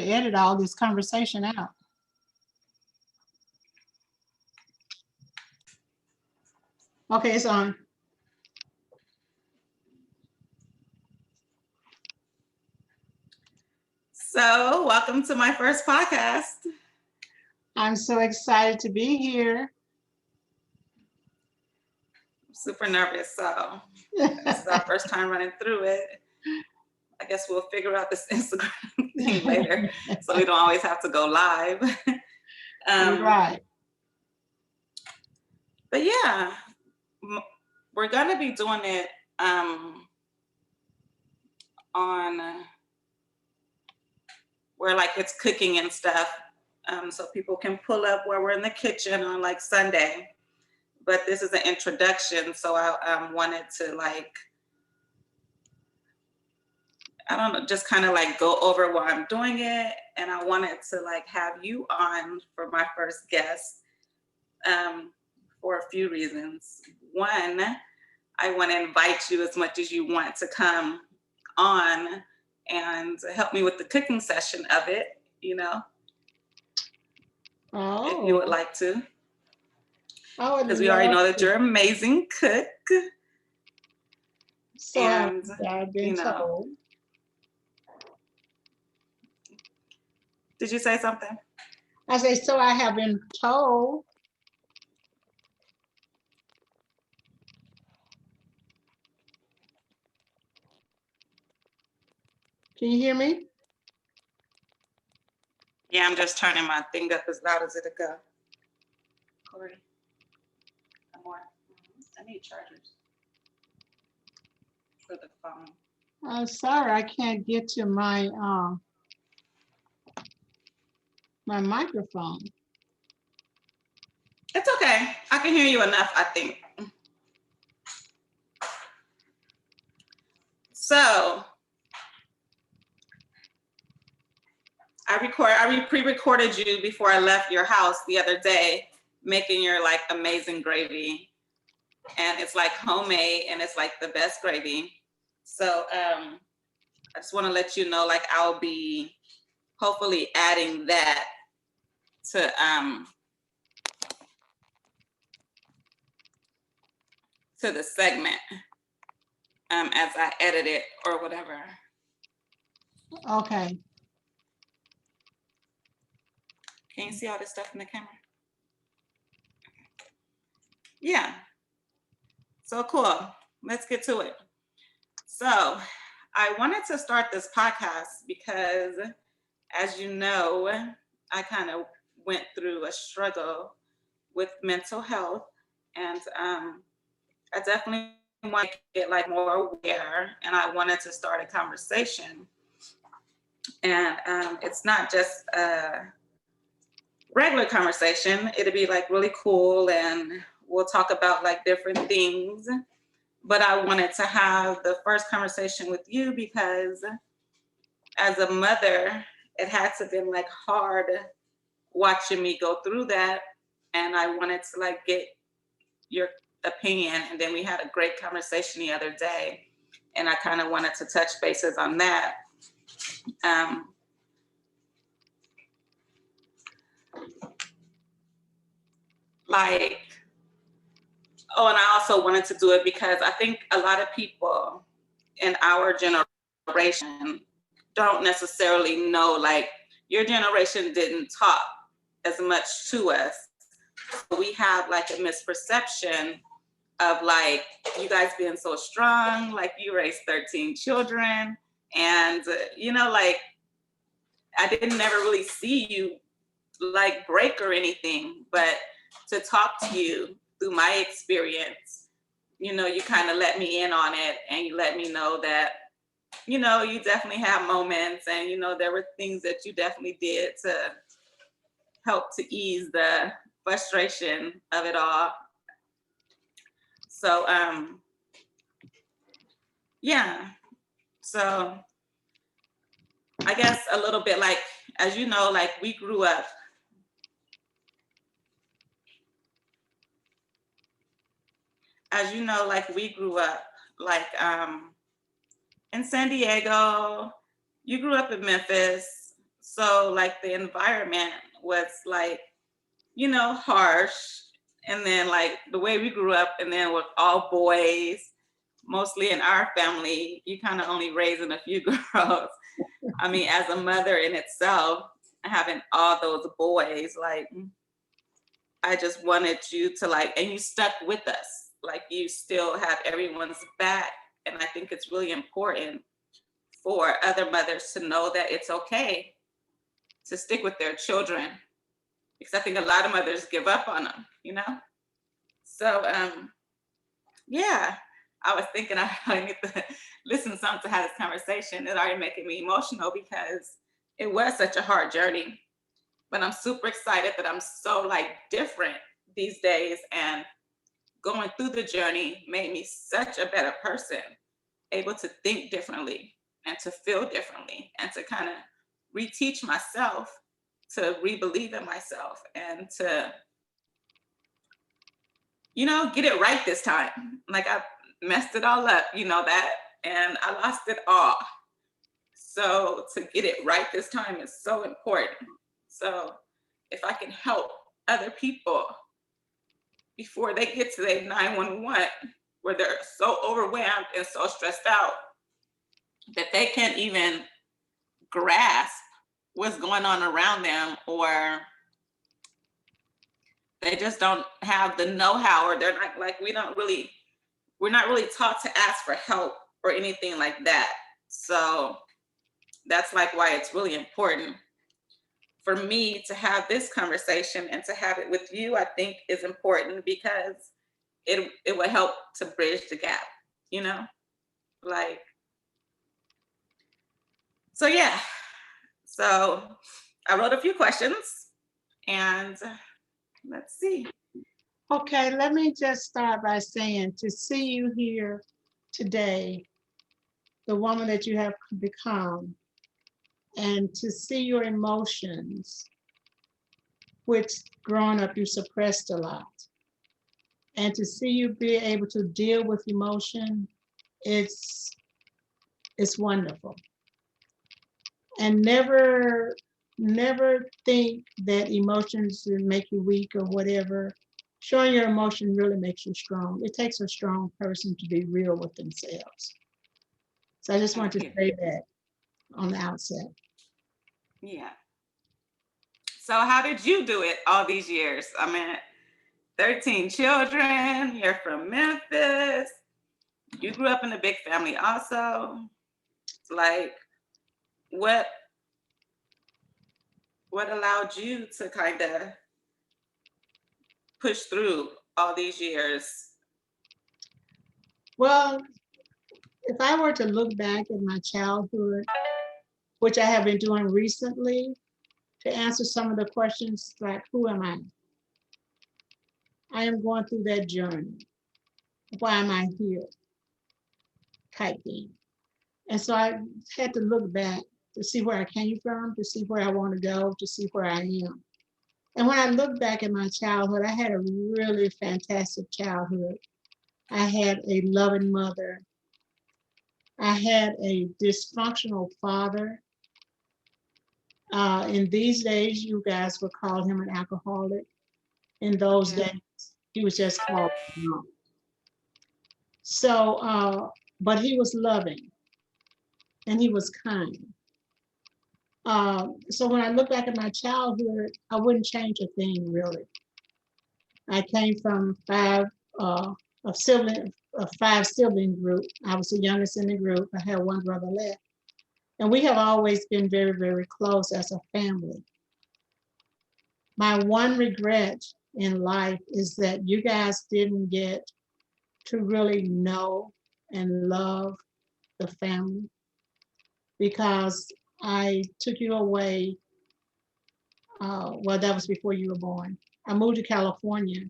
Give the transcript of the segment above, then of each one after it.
edit all this conversation out. Okay, it's on. So, welcome to my first podcast. I'm so excited to be here. I'm super nervous. So, this is our first time running through it. I guess we'll figure out this Instagram thing later so we don't always have to go live. Right. But yeah, we're going to be doing it on where like it's cooking and stuff. So people can pull up where we're in the kitchen on like Sunday. But this is an introduction. So I wanted to like, I don't know, just kind of like go over why I'm doing it. And I wanted to like have you on for my first guest for a few reasons. One, I want to invite you as much as you want to come on and help me with the cooking session of it, you know, if you would like to. Because we already know that you're an amazing cook. So and, I've been told. Did you say something? I say, so I have been told. Can you hear me? Yeah, I'm just turning my thing up as loud as it'll go. Corey, more. I need chargers for the phone. I'm sorry, I can't get to my my microphone. It's okay. I can hear you enough, I think. So I pre-recorded you before I left your house the other day, making your like amazing gravy. And it's like homemade and it's like the best gravy. So I just want to let you know, like I'll be hopefully adding that to the segment as I edit it or whatever. Okay. Can you see all this stuff in the camera? Yeah. So cool. Let's get to it. So I wanted to start this podcast because, as you know, I kind of went through a struggle with mental health, and I definitely want to get like more aware, and I wanted to start a conversation. And it's not just a regular conversation. It'll be like really cool, and we'll talk about like different things. But I wanted to have the first conversation with you because as a mother, it had to been like hard watching me go through that. And I wanted to like get your opinion. And then we had a great conversation the other day. And I kind of wanted to touch bases on that. And I also wanted to do it because I think a lot of people in our generation don't necessarily know, like your generation didn't talk as much to us. So we have like a misperception of like you guys being so strong, like you raised 13 children. And, you know, like I didn't never really see you like break or anything, but to talk to you through my experience, you know, you kind of let me in on it and you let me know that, you know, you definitely have moments and, you know, there were things that you definitely did to help to ease the frustration of it all. So, yeah. So I guess a little bit like, as you know, like we grew up like in San Diego. You grew up in Memphis. So like the environment was like, harsh. And then like the way we grew up, and then with all boys, mostly in our family, you kind of only raising a few girls. I mean, as a mother in itself, having all those boys, like I just wanted you to like, and you stuck with us. Like you still have everyone's back. And I think it's really important for other mothers to know that it's okay to stick with their children, because I think a lot of mothers give up on them. So yeah, I was thinking I really need to listen to something to have this conversation. It's already making me emotional because it was such a hard journey. But I'm super excited that I'm so like different these days, and going through the journey made me such a better person, able to think differently and to feel differently and to kind of reteach myself to re-believe in myself and to, get it right this time. Like I messed it all up, that, and I lost it all. So to get it right this time is so important. So if I can help other people before they get to their 911, where they're so overwhelmed and so stressed out that they can't even grasp what's going on around them, or they just don't have the know-how, or they're not like, we're not really taught to ask for help or anything like that. So that's like why it's really important for me to have this conversation, and to have it with you, I think is important because it will help to bridge the gap, you know? Like, so yeah. So I wrote a few questions, and let's see. Okay, let me just start by saying to see you here today, the woman that you have become, and to see your emotions, which growing up you suppressed a lot, and to see you be able to deal with emotion, it's it's wonderful. And never think that emotions will make you weak or whatever. Showing your emotion really makes you strong. It takes a strong person to be real with themselves. So I just want Thank to you. say that on the outset. Yeah. So how did you do it all these years? I mean, 13 children, you're from Memphis. You grew up in a big family also. Like, what allowed you to kind of push through all these years? Well, if I were to look back at my childhood, which I have been doing recently, to answer some of the questions like, who am I? I am going through that journey. Why am I here? Type thing. And so I had to look back to see where I came from, to see where I want to go, to see where I am. And when I look back at my childhood, I had a really fantastic childhood. I had a loving mother. I had a dysfunctional father. In these days, you guys would call him an alcoholic. In those Yeah. days, he was just called drunk. So, but he was loving and he was kind. So when I look back at my childhood, I wouldn't change a thing really. I came from uh, a five sibling group. I was the youngest in the group. I had one brother left, and we have always been very, very close as a family. My one regret in life is that you guys didn't get to really know and love the family because I took you away. Well, that was before you were born. I moved to California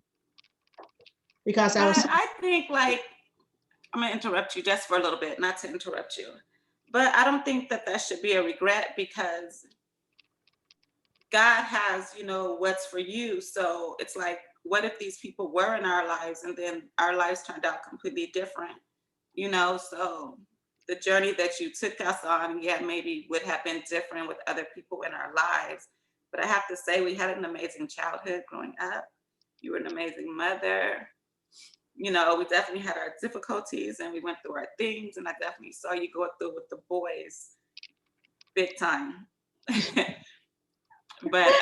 because I But was. I think like, I'm gonna interrupt you just for a little bit, not to interrupt you. But I don't think that should be a regret, because God has, what's for you. So it's like, what if these people were in our lives and then our lives turned out completely different? So the journey that you took us on, yeah, maybe would have been different with other people in our lives. But I have to say, we had an amazing childhood growing up. You were an amazing mother. You know, we definitely had our difficulties and we went through our things. And I definitely saw you go through with the boys big time. But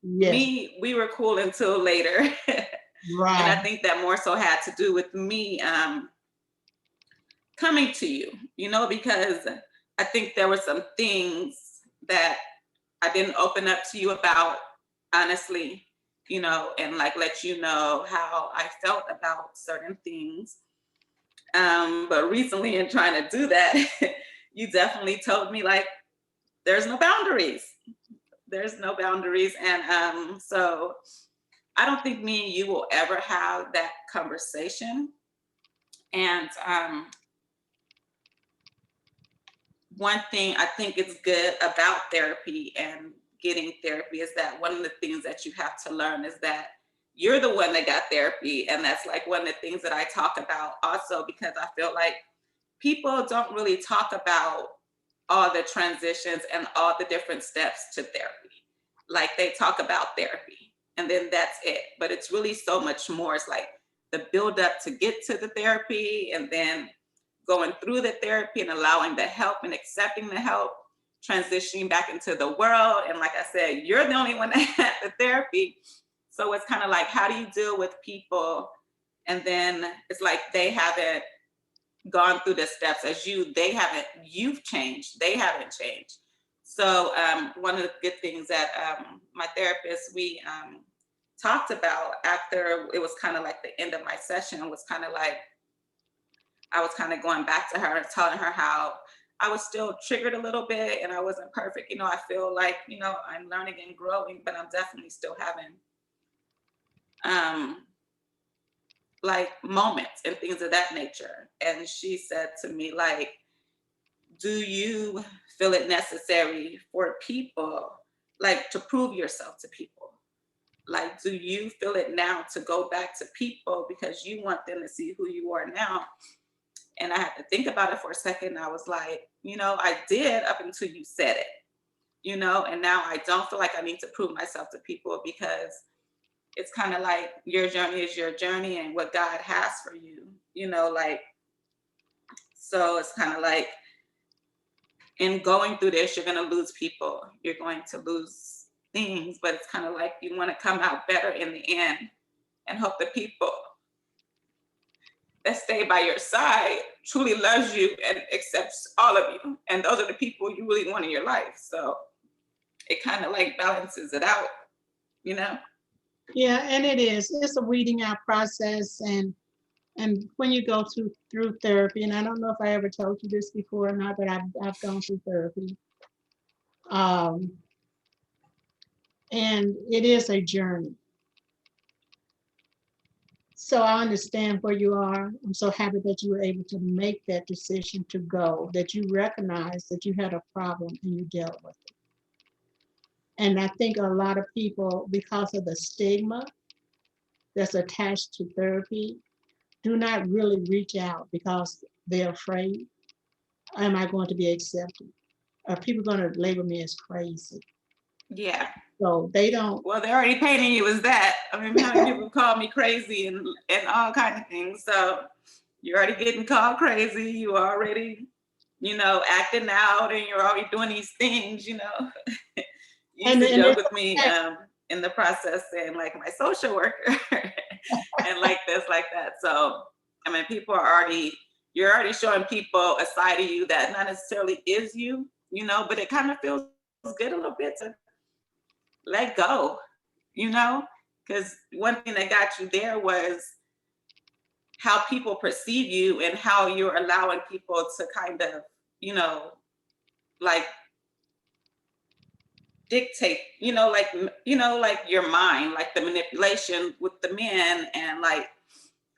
Yes, we were cool until later. And I right. think that more so had to do with me coming to you, you know, because I think there were some things that I didn't open up to you about, honestly, you know, and like let you know how I felt about certain things. But recently, in trying to do that, you definitely told me like there's no boundaries. There's no boundaries, and so I don't think me and you will ever have that conversation. And one thing I think is good about therapy and getting therapy is that one of the things that you have to learn is that you're the one that got therapy. And that's like one of the things that I talk about also, because I feel like people don't really talk about all the transitions and all the different steps to therapy. Like they talk about therapy and then that's it. But it's really so much more. It's like the build up to get to the therapy and then going through the therapy and allowing the help and accepting the help, transitioning back into the world. And like I said, you're the only one that had the therapy. So it's kind of like, how do you deal with people? And then it's like they haven't gone through the steps as you, you've changed, they haven't changed. So one of the good things that my therapist, we talked about after it was kind of like the end of my session was kind of like, I was kind of going back to her and telling her how I was still triggered a little bit and I wasn't perfect. You know, I feel like, you know, I'm learning and growing, but I'm definitely still having like moments and things of that nature. And she said to me, like, do you feel it necessary for people, like to prove yourself to people? Like, do you feel it now to go back to people because you want them to see who you are now? And I had to think about it for a second. I was like, you know, I did up until you said it, you know, and now I don't feel like I need to prove myself to people because it's kind of like your journey is your journey and what God has for you, you know, like, so it's kind of like in going through this, you're going to lose people, you're going to lose things, but it's kind of like you want to come out better in the end and hope the people that stay by your side truly loves you and accepts all of you. And those are the people you really want in your life. So it kind of like balances it out, you know? Yeah, and it is. It's a weeding out process, and when you go through therapy, and I don't know if I ever told you this before or not, but I've gone through therapy. Um, and it is a journey. So I understand where you are. I'm so happy that you were able to make that decision to go, that you recognize that you had a problem and you dealt with it. And I think a lot of people, because of the stigma that's attached to therapy, do not really reach out because they're afraid. Am I going to be accepted? Are people going to label me as crazy? Yeah. So they don't. Well, they're already painting you as that. I mean, how many people call me crazy and all kinds of things. So you're already getting called crazy. You already, you know, acting out and you're already doing these things, you know. You used to And joke it's with me okay. in the process saying like my social worker and like this, like that. So, I mean, you're already showing people a side of you that not necessarily is you, you know, but it kind of feels good a little bit to let go, you know, because one thing that got you there was how people perceive you and how you're allowing people to kind of, you know, like dictate, like your mind, like the manipulation with the men and like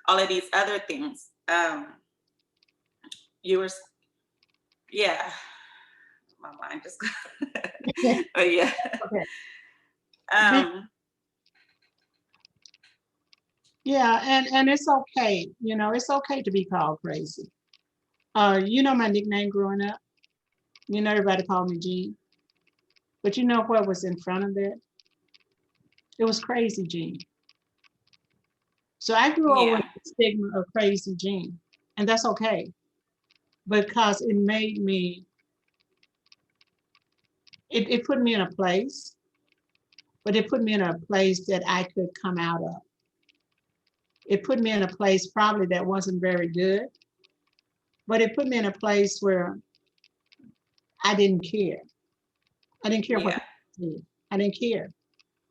all of these other things. You were, yeah, my mind just, but yeah. Okay. Um, Yeah, and it's okay. You know, it's okay to be called crazy. You know my nickname growing up. You know everybody called me Jean, but you know what was in front of it? It was Crazy Jean. So I grew up with Yeah. the stigma of Crazy Jean, and that's okay because it made me. It put me in a place, but it put me in a place that I could come out of. It put me in a place probably that wasn't very good, but it put me in a place where I didn't care. I didn't care what Yeah. they did. I didn't care,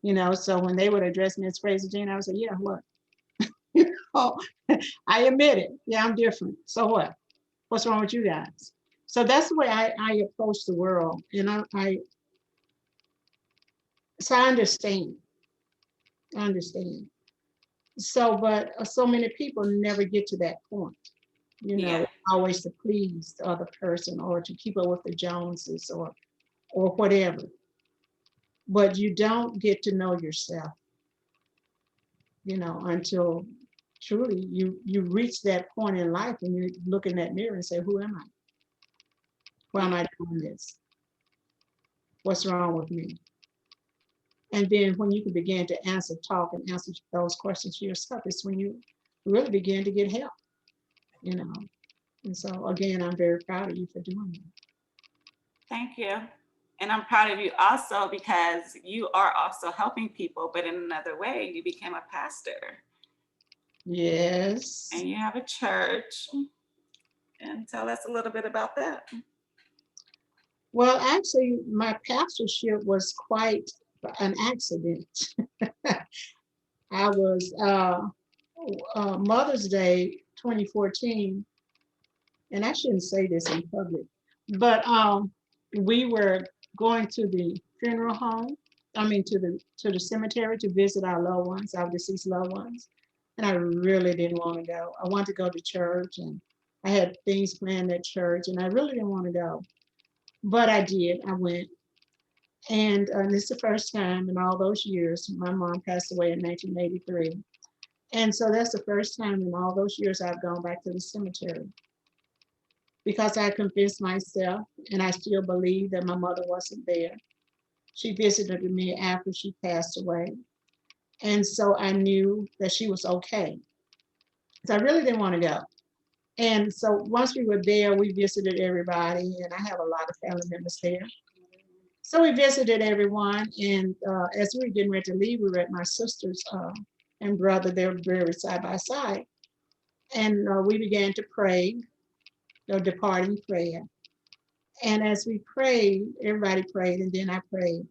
you know. So when they would address me as Crazy Jean, I would say, "Yeah, what? Oh, I admit it. Yeah, I'm different. So what? What's wrong with you guys?" So that's the way I approach the world, and so I understand. I understand. So, but so many people never get to that point. You know, Yeah. always to please the other person or to keep up with the Joneses or whatever. But you don't get to know yourself, you know, until truly you reach that point in life and you look in that mirror and say, who am I? Why am Yeah. I doing this? What's wrong with me? And then when you can begin to talk and answer those questions for yourself, it's when you really begin to get help, you know. And so again, I'm very proud of you for doing that. Thank you. And I'm proud of you also because you are also helping people, but in another way. You became a pastor Yes. and you have a church. And tell us a little bit about that. Well, actually, my pastorship was quite an accident. I was Mother's Day 2014, and I shouldn't say this in public, but we were going to the funeral home. I mean, to the cemetery to visit our loved ones, our deceased loved ones, and I really didn't want to go. I wanted to go to church, and I had things planned at church, and I really didn't want to go, but I did. I went. And this is the first time in all those years. My mom passed away in 1983. And so that's the first time in all those years I've gone back to the cemetery because I convinced myself and I still believe that my mother wasn't there. She visited me after she passed away. And so I knew that she was okay. So I really didn't want to go. And so once we were there, we visited everybody, and I have a lot of family members there. So we visited everyone, and as we were getting ready to leave, we were at my sister's and brother. They were buried side by side, and we began to pray, the departing prayer. And as we prayed, everybody prayed, and then I prayed,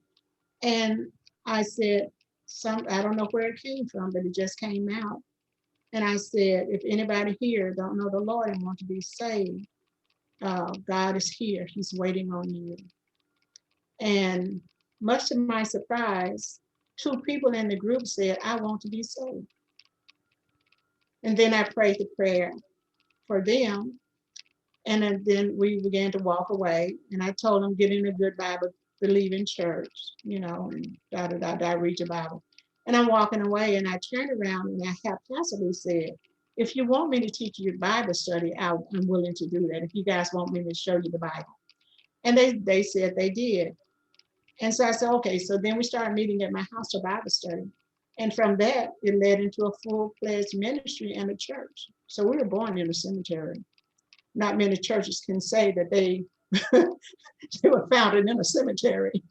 and I said, "Some I don't know where it came from, but it just came out." And I said, "If anybody here don't know the Lord and want to be saved, God is here. He's waiting on you." And much to my surprise, two people in the group said, "I want to be saved." And then I prayed the prayer for them. And then we began to walk away. And I told them, get in a good Bible, believing church, you know, and da da da da, read your Bible. And I'm walking away and I turned around and I haphazardly said, if you want me to teach you Bible study, I'm willing to do that. If you guys want me to show you the Bible. And they said they did. And so I said, okay. So then we started meeting at my house for Bible study. And from that, it led into a full-fledged ministry and a church. So we were born in a cemetery. Not many churches can say that they, they were founded in a cemetery.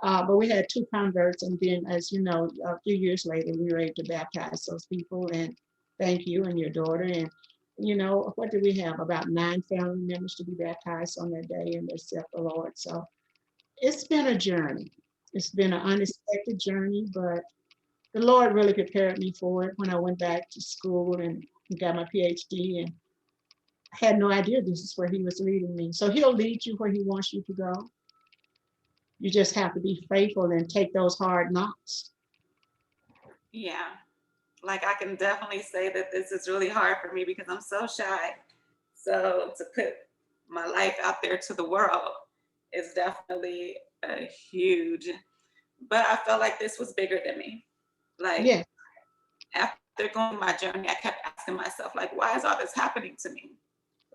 But we had two converts. And then, as you know, a few years later, we were able to baptize those people. And thank you and your daughter. And, you know, what did we have? About 9 family members to be baptized on that day and accept the Lord. So it's been a journey. It's been an unexpected journey, but the Lord really prepared me for it when I went back to school and got my PhD and had no idea this is where He was leading me. So He'll lead you where He wants you to go. You just have to be faithful and take those hard knocks. Yeah. Like I can definitely say that this is really hard for me because I'm so shy. So to put my life out there to the world is definitely a huge, but I felt like this was bigger than me. Like Yeah, after going through my journey, I kept asking myself, like, why is all this happening to me?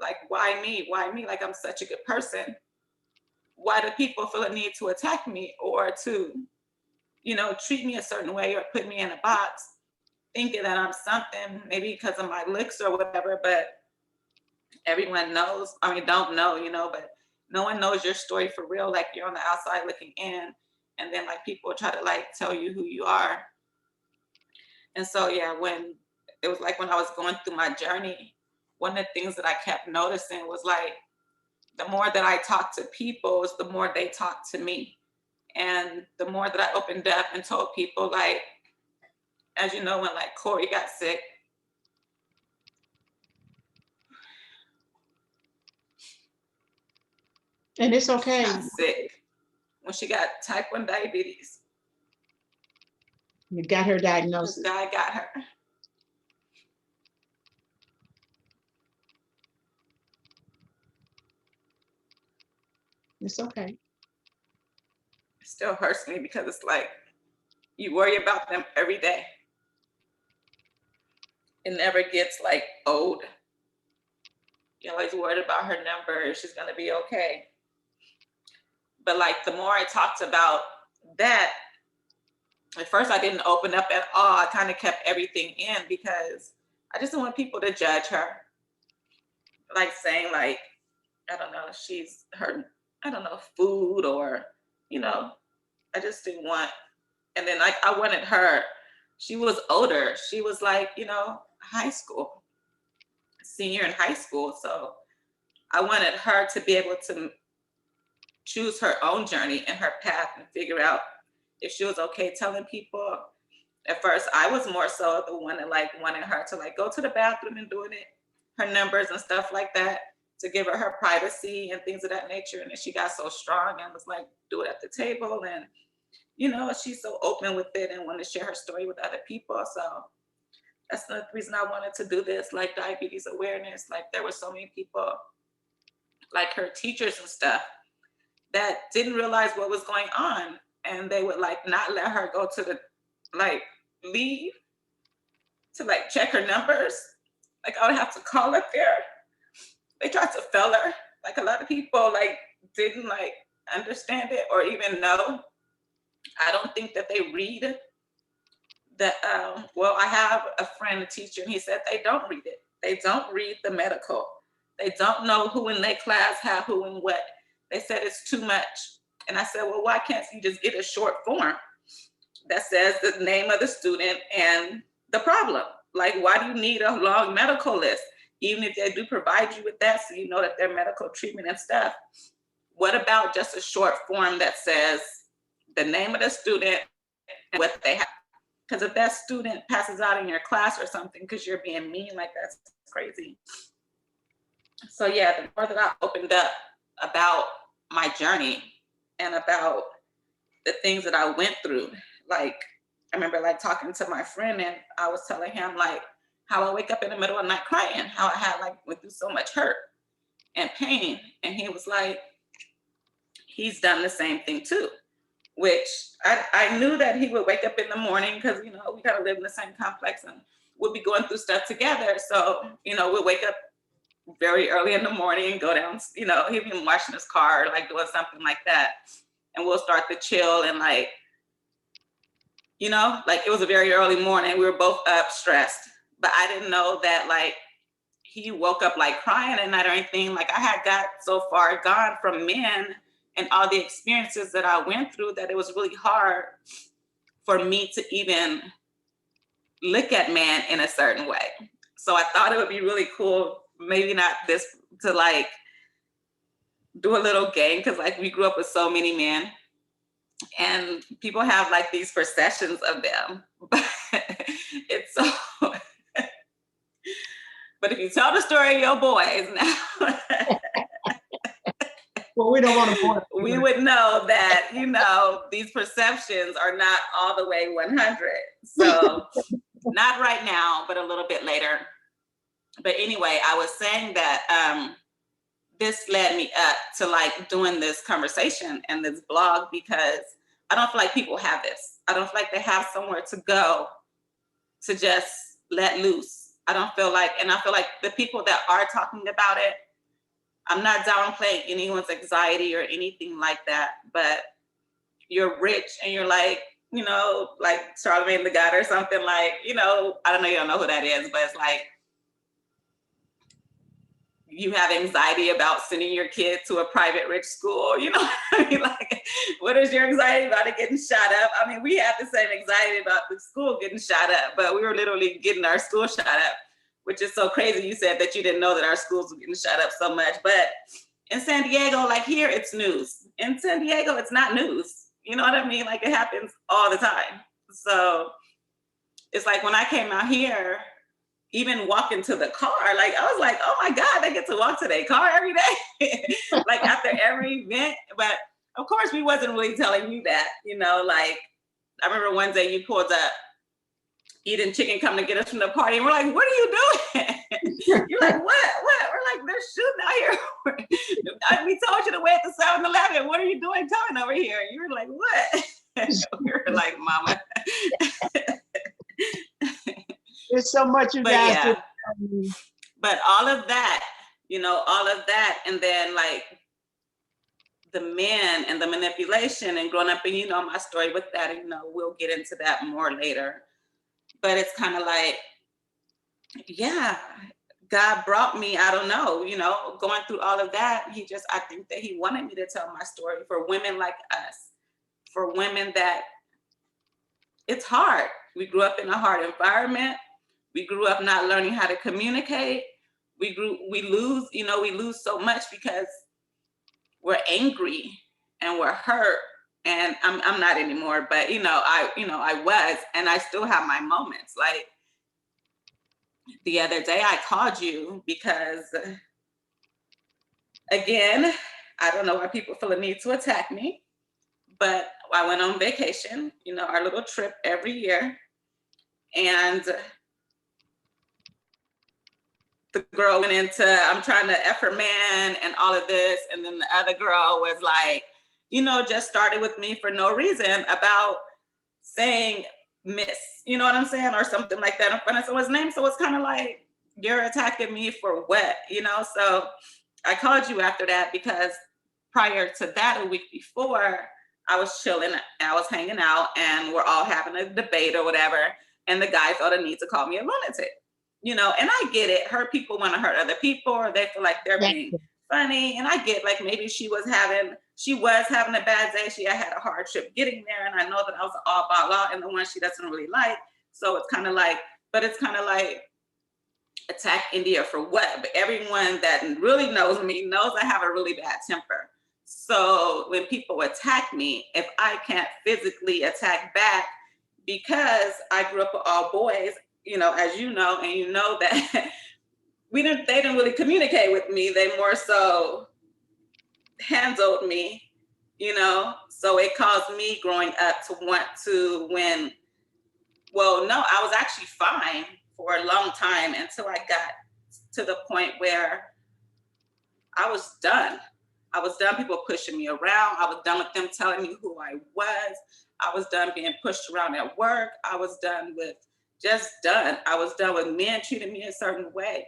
Like, why me? Why me? Like, I'm such a good person. Why do people feel a need to attack me or to, treat me a certain way or put me in a box, thinking that I'm something, maybe because of my looks or whatever, but everyone knows, I mean, don't know, but no one knows your story for real. Like, you're on the outside looking in, and then like people try to like tell you who you are. And so, yeah, when it was like when I was going through my journey, one of the things that I kept noticing was like, the more that I talked to people is the more they talked to me. And the more that I opened up and told people, like, as you know, when like Corey got sick, And it's okay. got sick, when she got type 1 diabetes, You got her this diagnosis. guy got her. It's okay. It still hurts me because it's like you worry about them every day. It never gets like old. You're always worried about her number, she's gonna be okay. But like the more I talked about that, at first I didn't open up at all. I kind of kept everything in because I just didn't want people to judge her. Like saying like, I don't know, she's her, I don't know, food or, I just didn't want. And then like I wanted her, she was older. She was like, high school, senior in high school. So I wanted her to be able to choose her own journey and her path and figure out if she was okay telling people. At first, I was more so the one that like wanted her to like go to the bathroom and doing it, her numbers and stuff like that, to give her privacy and things of that nature. And then she got so strong and was like, do it at the table. And, she's so open with it and wanted to share her story with other people. So that's the reason I wanted to do this, like diabetes awareness. Like there were so many people, like her teachers and stuff, that didn't realize what was going on. And they would like not let her go to the, like leave to like check her numbers. Like I would have to call up there. They tried to fail her. Like a lot of people like didn't like understand it or even know. I don't think that they read that. Well, I have a friend, a teacher, and he said they don't read it. They don't read the medical. They don't know who in their class have who and what. They said it's too much. And I said, well, why can't you just get a short form that says the name of the student and the problem? Like, why do you need a long medical list? Even if they do provide you with that, so you know that their medical treatment and stuff. What about just a short form that says the name of the student and what they have? Because if that student passes out in your class or something because you're being mean, like that's crazy. So yeah, the more that I opened up about my journey and about the things that I went through, like I remember like talking to my friend and I was telling him like how I wake up in the middle of the night crying, how I had like went through so much hurt and pain. And he was like, he's done the same thing too, which I knew that he would wake up in the morning because, we gotta live in the same complex and we'll be going through stuff together. So, we'll wake up very early in the morning and go down, he'll be washing his car, or like doing something like that. And we'll start to chill and like, like it was a very early morning. We were both up stressed, but I didn't know that like he woke up like crying at night or anything. Like I had got so far gone from men and all the experiences that I went through that it was really hard for me to even look at man in a certain way. So I thought it would be really cool, maybe not this, to like do a little game, because like we grew up with so many men and people have like these perceptions of them, but it's so but if you tell the story of your boys now Well, we don't want to bore you. we would know that, these perceptions are not all the way 100. So not right now, but a little bit later. But anyway, I was saying that this led me up to like doing this conversation and this blog because I don't feel like people have this. I don't feel like they have somewhere to go to just let loose. I don't feel like, and I feel like the people that are talking about it I'm not downplaying anyone's anxiety or anything like that, but you're rich and you're like, like Charlemagne the God or something, like, I don't know, you don't know who that is, but it's like, you have anxiety about sending your kid to a private rich school, I mean, like, what is your anxiety about it getting shot up? I mean, we have the same anxiety about the school getting shot up, but we were literally getting our school shot up, which is so crazy. You said that you didn't know that our schools were getting shot up so much, but in San Diego, like here, it's news. In San Diego, it's not news. You know what I mean? Like it happens all the time. So it's like when I came out here, even walking to the car, like I was like, oh my God, they get to walk to their car every day, like after every event. But of course, we wasn't really telling you that, like I remember one day you pulled up eating chicken coming to get us from the party, and we're like, what are you doing? You're like, what? We're like, they're shooting out here. We told you to wait at the 7-Eleven. What are you doing coming over here? You were like, what? We were like, mama. There's so much you But guys yeah, do. but all of that, and then like the men and the manipulation and growing up, and my story with that, and we'll get into that more later. But it's kind of like, yeah, God brought me, I don't know, going through all of that. I think that he wanted me to tell my story for women like us, for women that it's hard. We grew up in a hard environment. We grew up not learning how to communicate. We lose so much because we're angry and we're hurt. And I'm not anymore, but I was, and I still have my moments. Like the other day I called you because again, I don't know why people feel a need to attack me, but I went on vacation, our little trip every year. And the girl went into, I'm trying to F her man and all of this. And then the other girl was like, just started with me for no reason about saying miss, you know what I'm saying? Or something like that in front of someone's name. So it's kind of like, you're attacking me for what, So I called you after that because prior to that, a week before, I was chilling, I was hanging out, and we're all having a debate or whatever. And the guy felt a need to call me a lunatic, and I get it. Hurt people want to hurt other people, or they feel like they're being funny. And I get like maybe she was having a bad day. She had a hard trip getting there. And I know that I was all about law and the one she doesn't really like. So it's kind of like, attack India for what? But everyone that really knows me knows I have a really bad temper. So when people attack me, if I can't physically attack back, because I grew up with all boys, as you know, and you know that they didn't really communicate with me. They more so handled me, so it caused me growing up to want to win. Well, no, I was actually fine for a long time until I got to the point where I was done. I was done people pushing me around. I was done with them telling me who I was. I was done being pushed around at work. I was done with I was done with men treating me a certain way.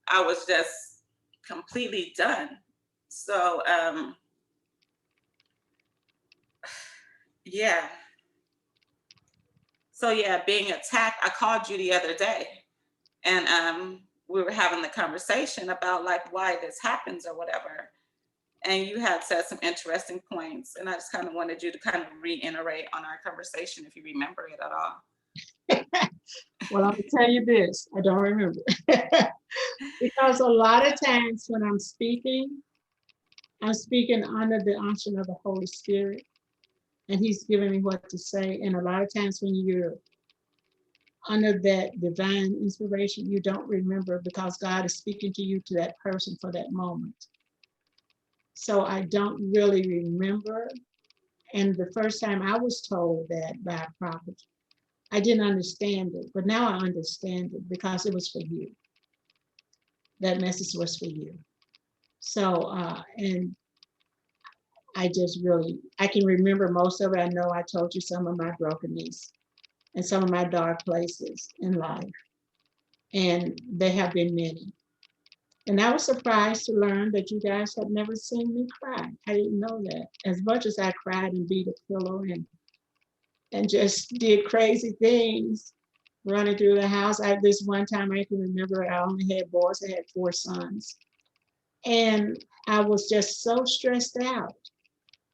I was just completely done. So, yeah. So yeah, being attacked, I called you the other day, and we were having the conversation about like why this happens or whatever. And you had said some interesting points, and I just kind of wanted you to kind of reiterate on our conversation if you remember it at all. Well, I'm gonna tell you this, I don't remember. Because a lot of times when I'm speaking under the unction of the Holy Spirit, and he's giving me what to say. And a lot of times when you're under that divine inspiration, you don't remember because God is speaking to you, to that person for that moment. So I don't really remember. And the first time I was told that by a prophet, I didn't understand it, but now I understand it because it was for you. That message was for you. So, and I can remember most of it. I know I told you some of my brokenness and some of my dark places in life, and they have been many. And I was surprised to learn that you guys had never seen me cry. I didn't know that. As much as I cried and beat a pillow and just did crazy things running through the house. This one time I can remember I only had boys, I had four sons. And I was just so stressed out.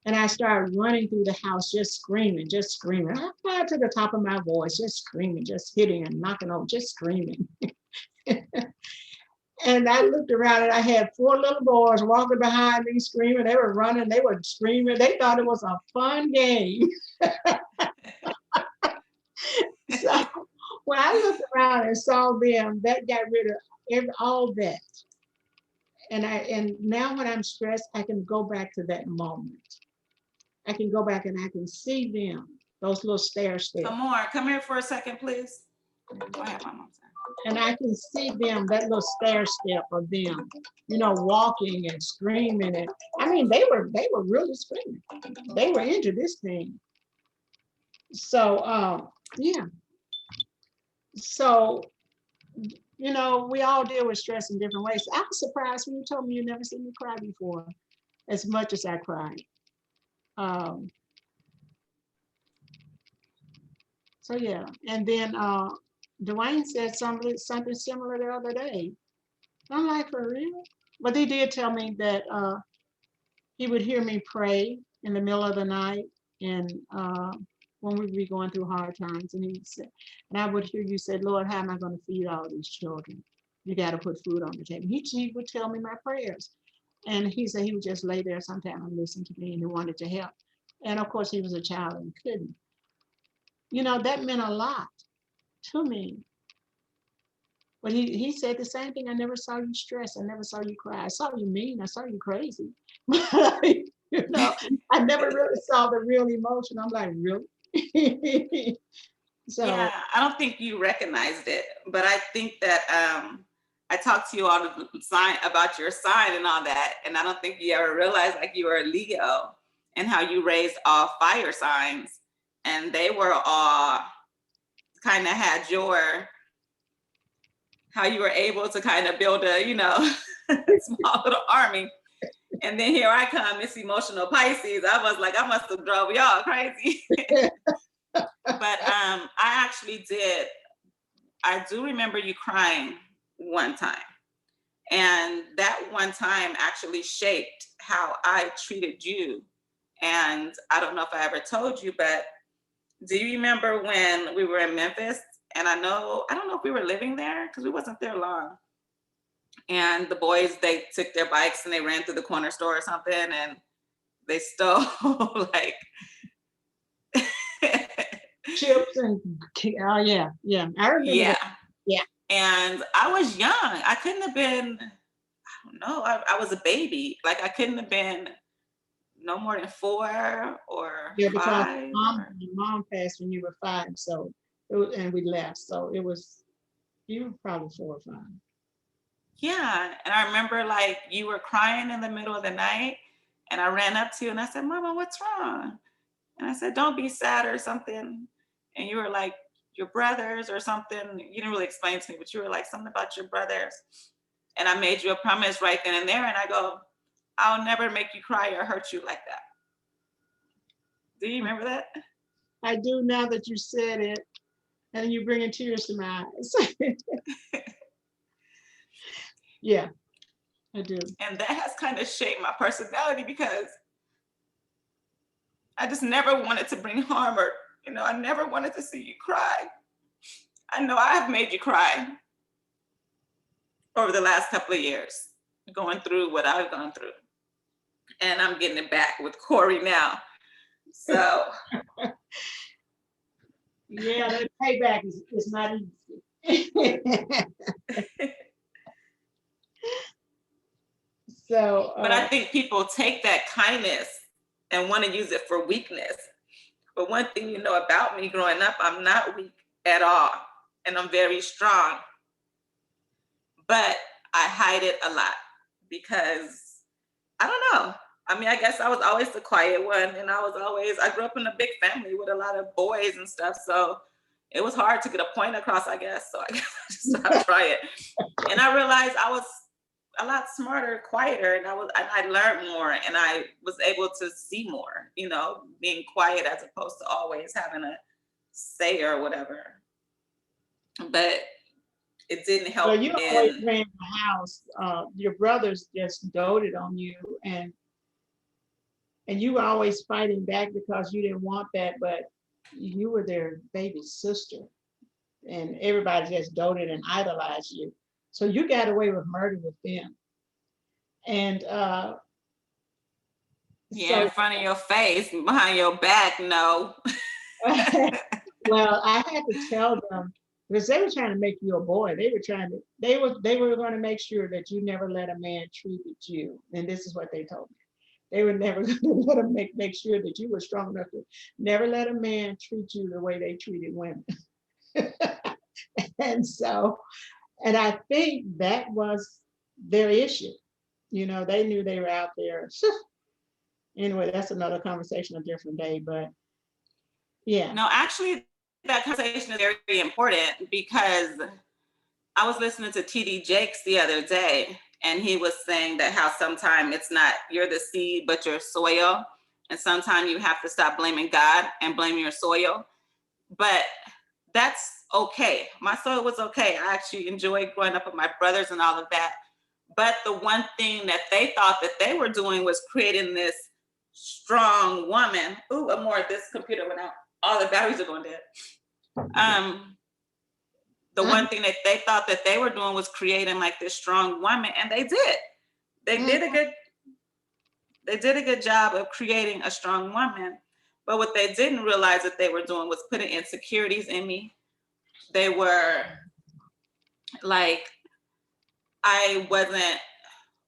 And I started running through the house, just screaming, just screaming. I cried to the top of my voice, just screaming, just hitting and knocking on, just screaming. And I looked around and I had four little boys walking behind me screaming. They were running, they were screaming. They thought it was a fun game. So when I looked around and saw them, that got rid of all that. And now when I'm stressed, I can go back to that moment. I can go back and I can see them, those little stair steps. Come here for a second, please. Go ahead, Mama. And I can see them, that little stair step of them, walking and screaming. And I mean, they were really screaming. They were into this thing. So yeah. So, we all deal with stress in different ways. I was surprised when you told me you never seen me cry before, as much as I cried. So yeah, and then Dwayne said something similar the other day. I'm like, for real? But he did tell me that he would hear me pray in the middle of the night, and when we'd be going through hard times, and he said, and I would hear you say, Lord, how am I going to feed all these children? You got to put food on the table. He would tell me my prayers, and he said he would just lay there sometime and listen to me, and he wanted to help. And of course, he was a child and couldn't. That meant a lot to me. But he said the same thing. I never saw you stress. I never saw you cry. I saw you mean. I saw you crazy. I never really saw the real emotion. I'm like, really? So yeah, I don't think you recognized it, but I think that I talked to you all the sign about your sign and all that, and I don't think you ever realized like you were a Leo and how you raised all fire signs, and they were all kind of had how you were able to kind of build a small little army. And then here I come, Miss Emotional Pisces. I was like, I must have drove y'all crazy. But I do remember you crying one time. And that one time actually shaped how I treated you. And I don't know if I ever told you, but do you remember when we were in Memphis? And I don't know if we were living there because we wasn't there long. And the boys, they took their bikes and they ran through the corner store or something, and they stole like chips and yeah. I remember. Yeah. That. Yeah. And I was young. I couldn't have been, I don't know, I was a baby. Like I couldn't have been no more than 4 or 5. Mom passed when you were 5, so and we left. So you were probably 4 or 5. Yeah. And I remember like you were crying in the middle of the night, and I ran up to you and I said, Mama, what's wrong? And I said, don't be sad or something. And you were like, your brothers or something. You didn't really explain to me, but you were like, something about your brothers. And I made you a promise right then and there. And I go, I'll never make you cry or hurt you like that. Do you remember that? I do, now that you said it, and you're bringing tears to my eyes. Yeah, I do. And that has kind of shaped my personality because I just never wanted to bring harm or, I never wanted to see you cry. I know I have made you cry over the last couple of years, going through what I've gone through. And I'm getting it back with Corey now. So. Yeah, that payback is not easy. So. But I think people take that kindness and want to use it for weakness. But one thing you know about me growing up, I'm not weak at all. And I'm very strong. But I hide it a lot because I don't know. I mean, I guess I was always the quiet one, and I grew up in a big family with a lot of boys and stuff. So it was hard to get a point across, I guess. So I guess I just stopped trying. And I realized a lot smarter, quieter, and I learned more, and I was able to see more, being quiet as opposed to always having a say or whatever. But it didn't help Well, you always in. ran the house. Your brothers just doted on you, and you were always fighting back because you didn't want that, but you were their baby sister, and everybody just doted and idolized you. So you got away with murder with them. And Yeah, in so, front of your face, behind your back, no. well, I had to tell them because they were trying to make you a boy. They were going to make sure that you never let a man treat you. And this is what they told me. They were never going to let them make sure that you were strong enough to never let a man treat you the way they treated women. And so, and I think that was their issue. They knew they were out there. Anyway, that's another conversation a different day. But yeah. No, actually, that conversation is very important because I was listening to TD Jakes the other day, and he was saying that how sometimes it's not you're the seed, but your soil. And sometimes you have to stop blaming God and blame your soil. But that's okay. My soil was okay. I actually enjoyed growing up with my brothers and all of that. But the one thing that they thought that they were doing was creating this strong woman. Ooh, Amor, this computer went out. All the batteries are going dead. The one thing that they thought that they were doing was creating like this strong woman, and they did. They did a good job of creating a strong woman. But what they didn't realize that they were doing was putting insecurities in me. They were like, I wasn't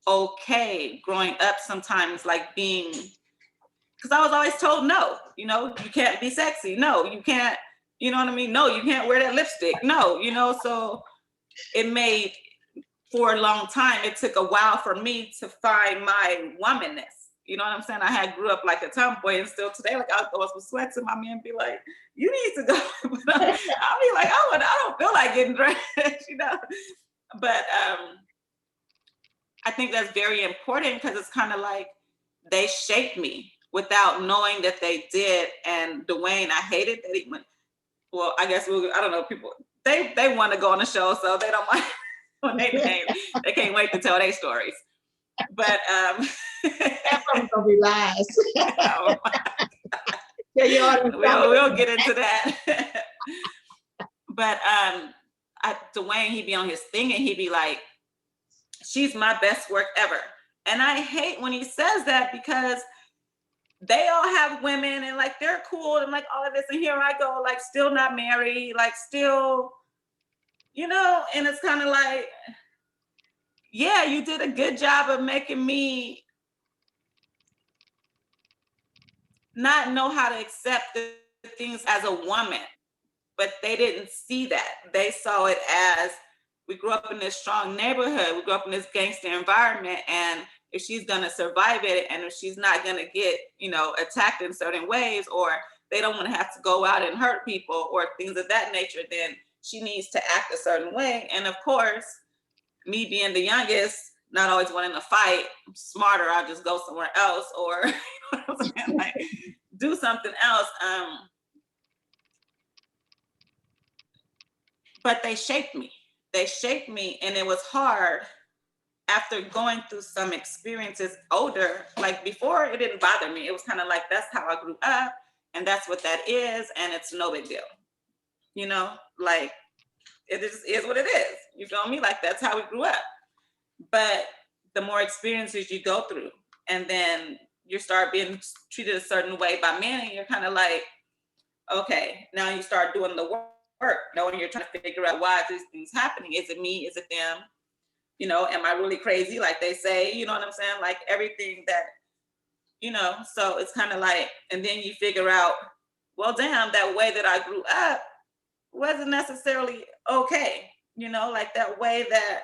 okay growing up sometimes, like being, because I was always told, no, you can't be sexy. No, you can't, you know what I mean? No, you can't wear that lipstick. No, so it made, for a long time, it took a while for me to find my womanness. You know what I'm saying? I had grew up like a tomboy, and still today, like I'll throw some sweats, and my man be like, "You need to go." But I'll be like, I don't feel like getting dressed, But I think that's very important because it's kind of like they shaped me without knowing that they did. And Dwayne, I hated that he went. Well, I guess I don't know. People they want to go on the show, so they don't mind when they name. They can't wait to tell their stories. But That's gonna be lies. oh, Yeah, we'll get into that. But Dwayne, he'd be on his thing and he'd be like, "She's my best work ever." And I hate when he says that because they all have women and like they're cool and like all of this. And here I go, like still not married, like still, and it's kind of like, yeah, you did a good job of making me not know how to accept the things as a woman. But they didn't see that. They saw it as, we grew up in this strong neighborhood. We grew up in this gangster environment. And if she's going to survive it and if she's not going to get, attacked in certain ways, or they don't want to have to go out and hurt people or things of that nature, then she needs to act a certain way. And of course, me being the youngest, not always wanting to fight, I'm smarter, I'll just go somewhere else or like, do something else. But they shaped me. And it was hard after going through some experiences older. Like before, it didn't bother me. It was kind of like, that's how I grew up, and that's what that is, and it's no big deal. Like it is what it is. You feel me? Like that's how we grew up. But the more experiences you go through, and then you start being treated a certain way by men, and you're kind of like, okay, now you start doing the work. When you're trying to figure out why these things happening. Is it me? Is it them? Am I really crazy? Like they say, you know what I'm saying? Like everything that, so it's kind of like, and then you figure out, well, damn, that way that I grew up wasn't necessarily okay. Like that way that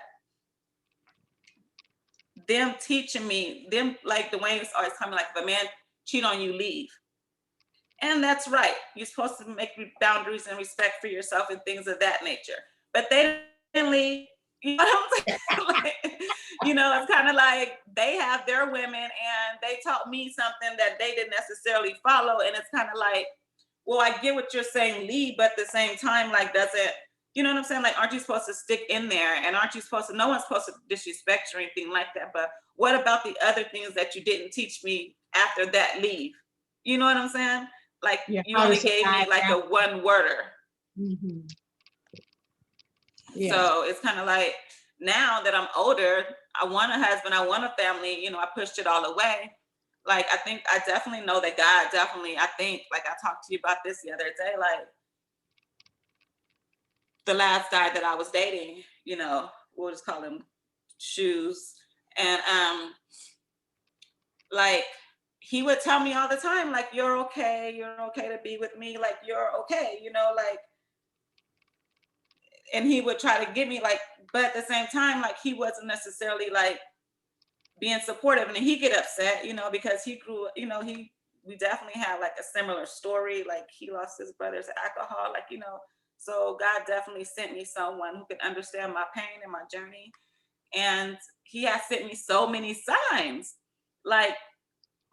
them teaching me, them, like Dwayne's always coming, like, if a man cheat on you, leave. And that's right. You're supposed to make boundaries and respect for yourself and things of that nature. But they didn't leave. You know what I'm saying? Like, You know, it's kind of like they have their women and they taught me something that they didn't necessarily follow. And it's kind of like, well, I get what you're saying, lead, but at the same time, like, does it, you know what I'm saying? Like, aren't you supposed to stick in there? And aren't you supposed to, no one's supposed to disrespect you or anything like that. But what about the other things that you didn't teach me after that leave? You know what I'm saying? Like, Yeah, you how to only gave me survive like a after. one worder. Mhm. Yeah. So it's kind of like, now that I'm older, I want a husband, I want a family, you know, I pushed it all away. Like, I think I definitely know that God definitely, I think, like I talked to you about this the other day, like the last guy that I was dating, you know, we'll just call him Shoes. And like, he would tell me all the time, like, you're okay to be with me, like, you're okay, you know, like, and he would try to get me, like, but at the same time, like, he wasn't necessarily like being supportive, and he get upset, you know, because he grew, you know, we definitely had like a similar story, like he lost his brother to alcohol, like, you know, so God definitely sent me someone who could understand my pain and my journey. And he has sent me so many signs, like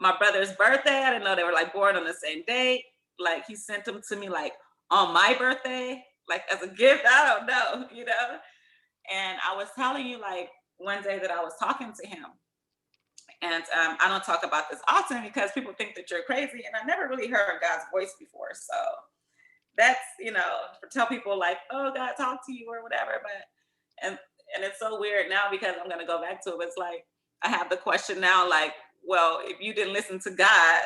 my brother's birthday, I didn't know they were like born on the same date, like he sent them to me like on my birthday, like as a gift, I don't know, you know. And I was telling you, like, one day that I was talking to him, and I don't talk about this often because people think that you're crazy, and I never really heard God's voice before. So that's, you know, tell people like, oh, God talked to you or whatever. But and it's so weird now because I'm gonna go back to it. It's like I have the question now, like, well, if you didn't listen to God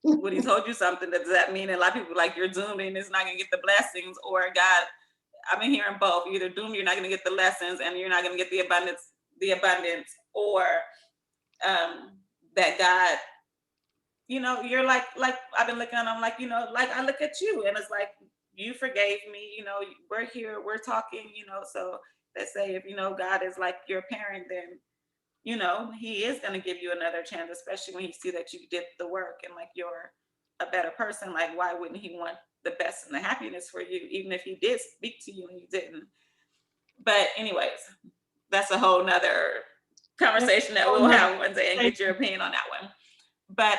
when He told you something, does that mean? And a lot of people like you're doomed and it's not gonna get the blessings, or God? I've been hearing both. You're either doomed, you're not gonna get the lessons, and you're not gonna get the abundance, or that God, you know, you're like I've been looking at them, like, you know, like I look at you and it's like, you forgave me, you know, we're here, we're talking, you know. So let's say if, you know, God is like your parent, then, you know, He is going to give you another chance, especially when He see that you did the work and like you're a better person. Like, why wouldn't He want the best and the happiness for you, even if He did speak to you and you didn't? But anyways, that's a whole nother conversation that we'll have one day and get your opinion on that one. But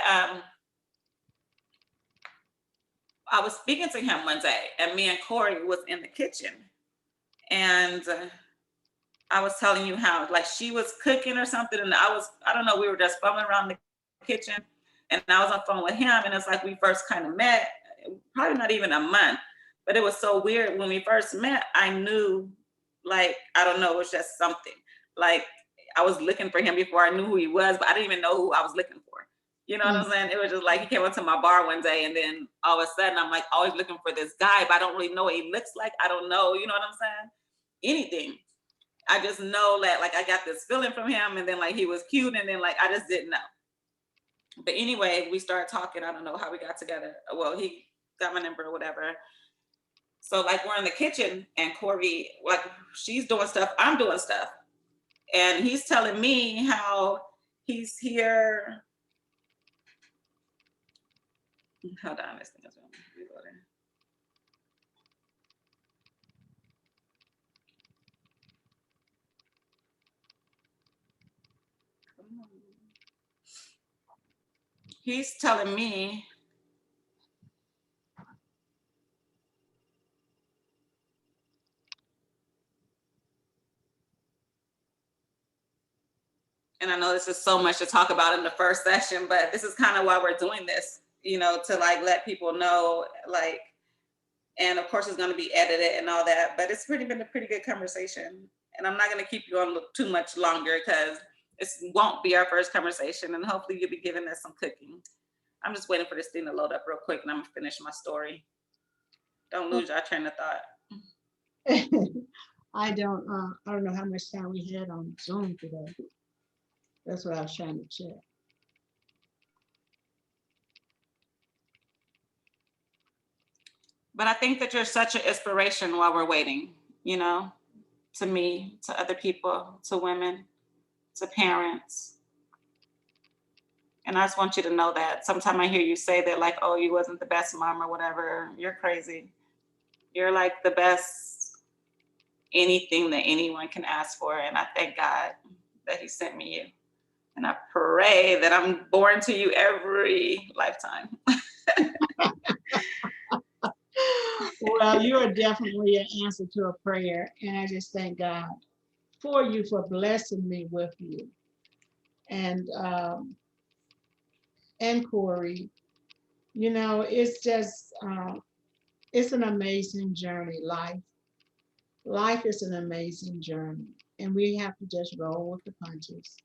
I was speaking to him one day, and me and Corey was in the kitchen, and I was telling you how, like, she was cooking or something, and I don't know, we were just fumbling around the kitchen, and I was on the phone with him, and it's like we first kind of met, probably not even a month, but it was so weird. When we first met, I knew, like, I don't know, it was just something. Like, I was looking for him before I knew who he was, but I didn't even know who I was looking for. You know what I'm saying? It was just like he came up to my bar one day, and then all of a sudden I'm like always looking for this guy, but I don't really know what he looks like. I don't know, you know what I'm saying? Anything. I just know that, like, I got this feeling from him, and then like he was cute, and then like I just didn't know. But anyway, we started talking. I don't know how we got together. Well, he got my number or whatever. So like we're in the kitchen, and Corey, like, she's doing stuff, I'm doing stuff, and he's telling me how he's here. Hold on, this thing is reloading. Come on. He's telling me and I know this is so much to talk about in the first session, but this is kind of why we're doing this, you know, to like let people know, like, and of course it's going to be edited and all that, but it's been a pretty good conversation, and I'm not going to keep you on too much longer because it won't be our first conversation, and hopefully you'll be giving us some cooking. I'm just waiting for this thing to load up real quick, and I'm gonna finish my story. Don't lose our train of thought. I don't know how much time we had on Zoom today. That's what I was trying to check. But I think that you're such an inspiration while we're waiting, you know, to me, to other people, to women, to parents. And I just want you to know that. Sometimes I hear you say that, like, oh, you wasn't the best mom or whatever. You're crazy. You're like the best anything that anyone can ask for. And I thank God that he sent me you. And I pray that I'm born to you every lifetime. Well, you are definitely an answer to a prayer. And I just thank God for you, for blessing me with you. And Corey, it's just it's an amazing journey. Life is an amazing journey, and we have to just roll with the punches.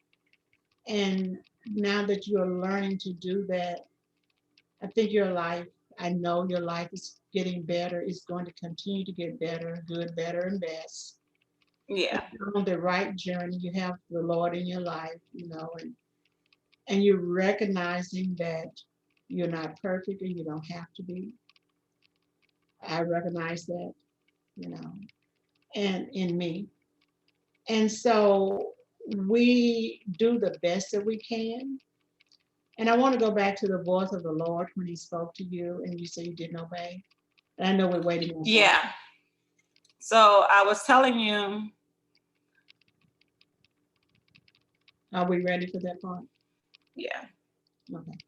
And now that you are learning to do that, I think your life, I know your life is getting better. It's going to continue to get better, good, better, and best. And Yeah. you're on the right journey. You have the Lord in your life, and you're recognizing that you're not perfect and you don't have to be. I recognize that, you know, and in me. And so we do the best that we can. And I want to go back to the voice of the Lord when he spoke to you and you said you didn't obey. And I know we're waiting on something. Yeah. So I was telling you. Are we ready for that part? Yeah. Okay.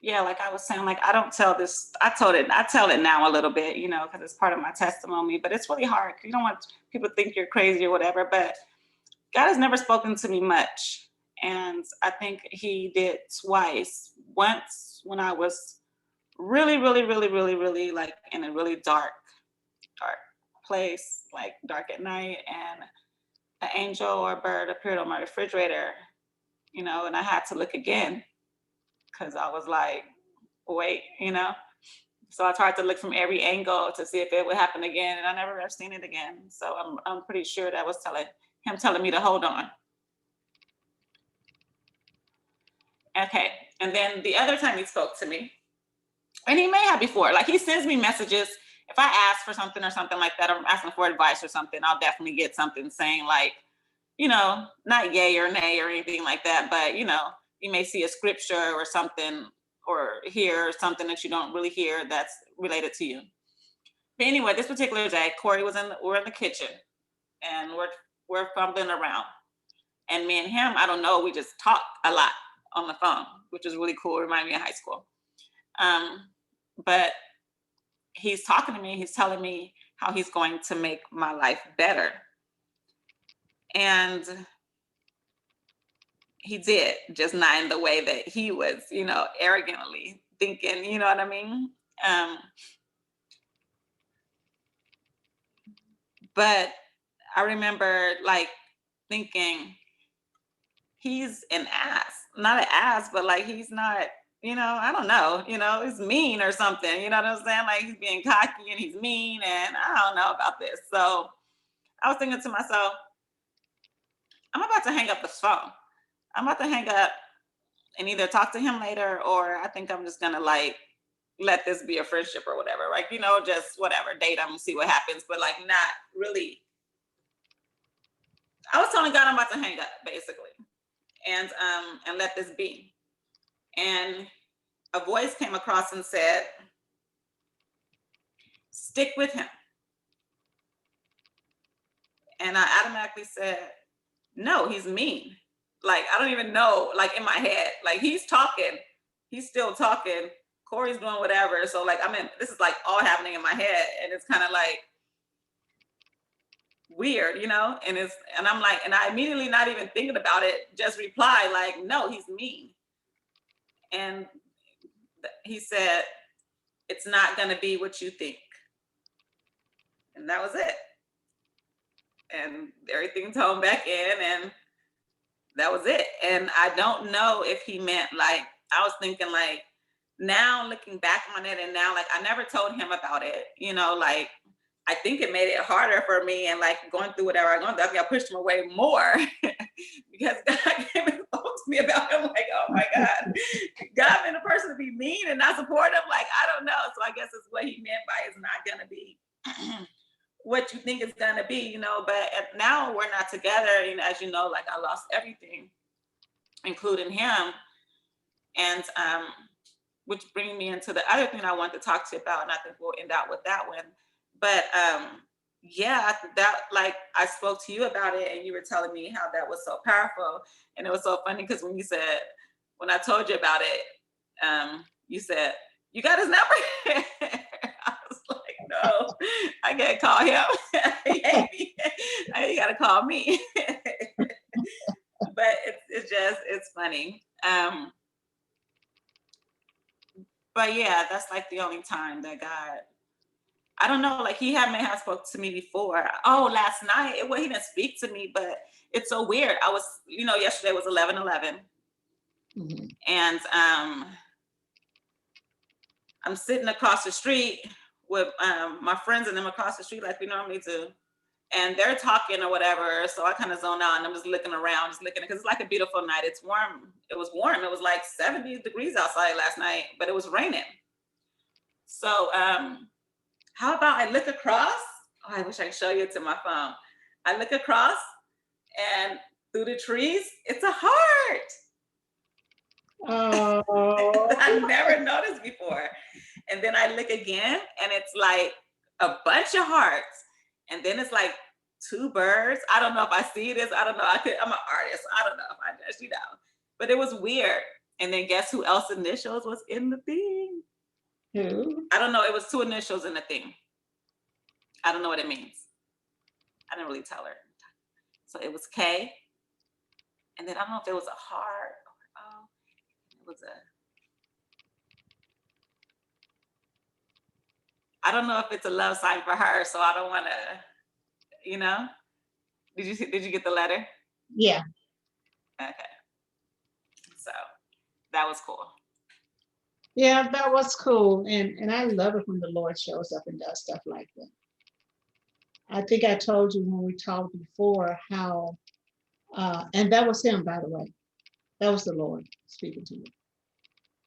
Yeah, like I was saying, like I don't tell this. I tell it now a little bit, because it's part of my testimony. But it's really hard. You don't want people to think you're crazy or whatever. But God has never spoken to me much, and I think He did twice. Once when I was really, really, really, really, really like in a really dark place, like dark at night, and an angel or a bird appeared on my refrigerator, and I had to look again because I was like, wait. So I tried to look from every angle to see if it would happen again, and I never have seen it again. So I'm pretty sure that was telling me to hold on. Okay, and then the other time he spoke to me, and he may have before, like he sends me messages. If I ask for something or something like that, or I'm asking for advice or something, I'll definitely get something saying like, not yay or nay or anything like that, but you may see a scripture or something or hear something that you don't really hear that's related to you. But anyway, this particular day, Corey we're in the kitchen and we're fumbling around. And me and him, I don't know, we just talk a lot on the phone, which is really cool. Remind me of high school. But he's talking to me, he's telling me how he's going to make my life better. And he did, just not in the way that he was, arrogantly thinking, you know what I mean? But I remember like thinking, he's an ass, not an ass, but like he's not, I don't know, he's mean or something, you know what I'm saying? Like he's being cocky and he's mean and I don't know about this. So I was thinking to myself, I'm about to hang up the phone. I'm about to hang up and either talk to him later or I think I'm just gonna like let this be a friendship or whatever. Like, just whatever, date him, see what happens, but like not really. I was telling God I'm about to hang up basically and let this be. And a voice came across and said, stick with him. And I automatically said, no, he's mean. Like, I don't even know, like in my head, like he's talking, he's still talking, Corey's doing whatever. So like, this is like all happening in my head. And it's kind of like weird, and I'm like, and I immediately not even thinking about it, just reply like, no, he's mean. And he said, it's not going to be what you think. And that was it. And everything toned back in and that was it. And I don't know if he meant like, I was thinking like, now looking back on it and now like, I never told him about it, like, I think it made it harder for me and like going through whatever I'm going through. I think I pushed him away more because God came and spoke to me about him like, oh my God, God been a person to be mean and not supportive. Like, I don't know. So I guess it's what he meant by it's not going to be what you think it's going to be, but now we're not together. As you know, like I lost everything, including him. And which brings me into the other thing I want to talk to you about, and I think we'll end out with that one. But yeah, that, like, I spoke to you about it, and you were telling me how that was so powerful, and it was so funny because when I told you about it, you said you got his number. I was like, no, I can't call him. You gotta call me. But it's funny. But yeah, that's like the only time that God, I don't know, like, may have spoke to me before. Oh, last night, well, he didn't speak to me, but it's so weird. I was, yesterday was 11/11, and I'm sitting across the street with my friends and them across the street like we normally do, and they're talking or whatever. So I kind of zone out and I'm just looking around, just looking, because it's like a beautiful night. It's warm. It was warm. It was like 70 degrees outside last night, but it was raining. So how about I look across? Oh, I wish I could show you it to my phone. I look across, and through the trees, it's a heart. Oh. I never noticed before. And then I look again, and it's like a bunch of hearts. And then it's like 2 birds. I don't know if I see this. I don't know. I'm an artist. I don't know if I just, but it was weird. And then guess who else initials was in the thing? Who? I don't know. It was 2 initials in the thing. I don't know what it means. I didn't really tell her. So it was K. And then I don't know if it was a heart or it was I don't know if it's a love sign for her, so I don't want to, Did you get the letter? Yeah. Okay. So that was cool. Yeah, that was cool. And I love it when the Lord shows up and does stuff like that. I think I told you when we talked before how, and that was him, by the way. That was the Lord speaking to you.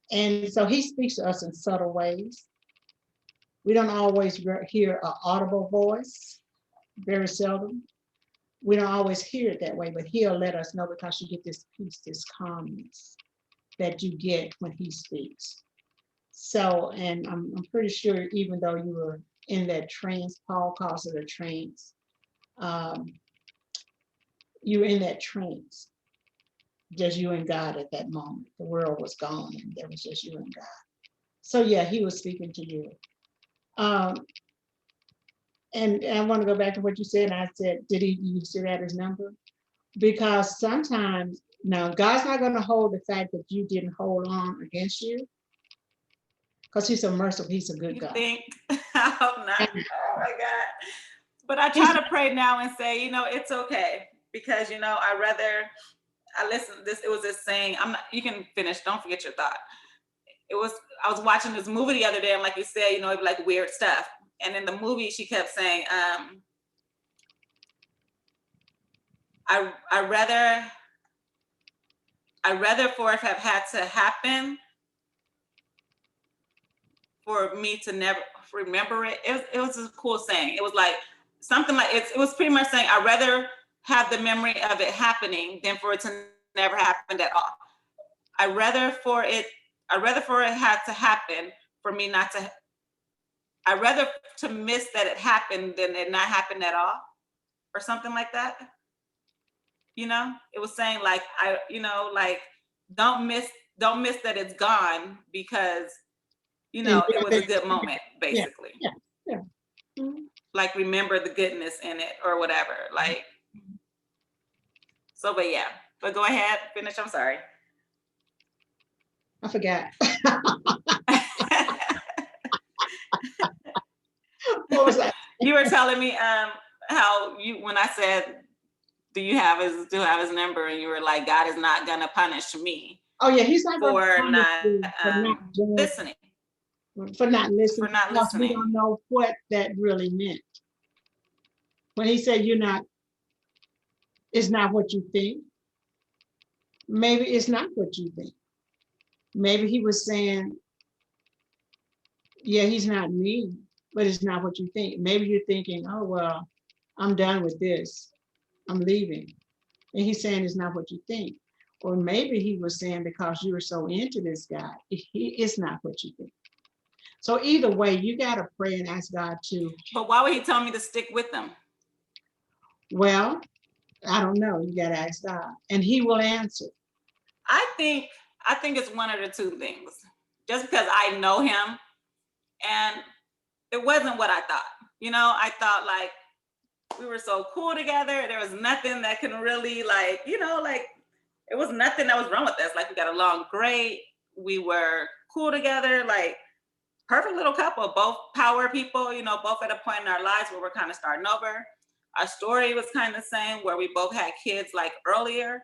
And so he speaks to us in subtle ways. We don't always hear an audible voice, very seldom. We don't always hear it that way, but he'll let us know, because you get this peace, this calmness that you get when he speaks. So, and I'm pretty sure even though you were in that trance, Paul calls it a trance, you were in that trance, just you and God at that moment. The world was gone and there was just you and God. So yeah, he was speaking to you. And I want to go back to what you said. I said, you still have his number? Because sometimes, now God's not going to hold the fact that you didn't hold on against you, because he's a merciful, he's a good God. Think? I hope not. Oh my God. But I try to pray now and say, it's okay, because I listened. It was this saying. You can finish. Don't forget your thought. I was watching this movie the other day, and like you said, it'd be like weird stuff. And in the movie, she kept saying, I rather for it have had to happen for me to never remember it. It was a cool saying. It was like something like it was pretty much saying, I'd rather have the memory of it happening than for it to never happen at all. I'd rather for it had to happen for me not to. I'd rather to miss that it happened than it not happen at all, or something like that. It was saying like don't miss that it's gone, because it was a good moment, basically. Yeah. Mm-hmm. Like, remember the goodness in it or whatever. Like, so, but yeah. But go ahead, finish. I'm sorry. I forgot. What was that? You were telling me how when I said, do you have his number? And you were like, God is not gonna punish me. Oh yeah, he's not for not listening. For not listening. For not listening. We don't know what that really meant. When he said it's not what you think. Maybe it's not what you think. Maybe he was saying, yeah, he's not me, but it's not what you think. Maybe you're thinking, oh, well, I'm done with this. I'm leaving. And he's saying it's not what you think. Or maybe he was saying because you were so into this guy, it's not what you think. So either way, you got to pray and ask God to, But why would he tell me to stick with them? well, I don't know. You got to ask God and he will answer. I think it's one of the two things. Just because I know him, and it wasn't what I thought. You know, I thought like we were so cool together. There was nothing that can really like, you know, like it was nothing that was wrong with us. Like we got along great. We were cool together, like perfect little couple, both power people, you know, both at a point in our lives where we're kind of starting over. Our story was kind of the same, where we both had kids like earlier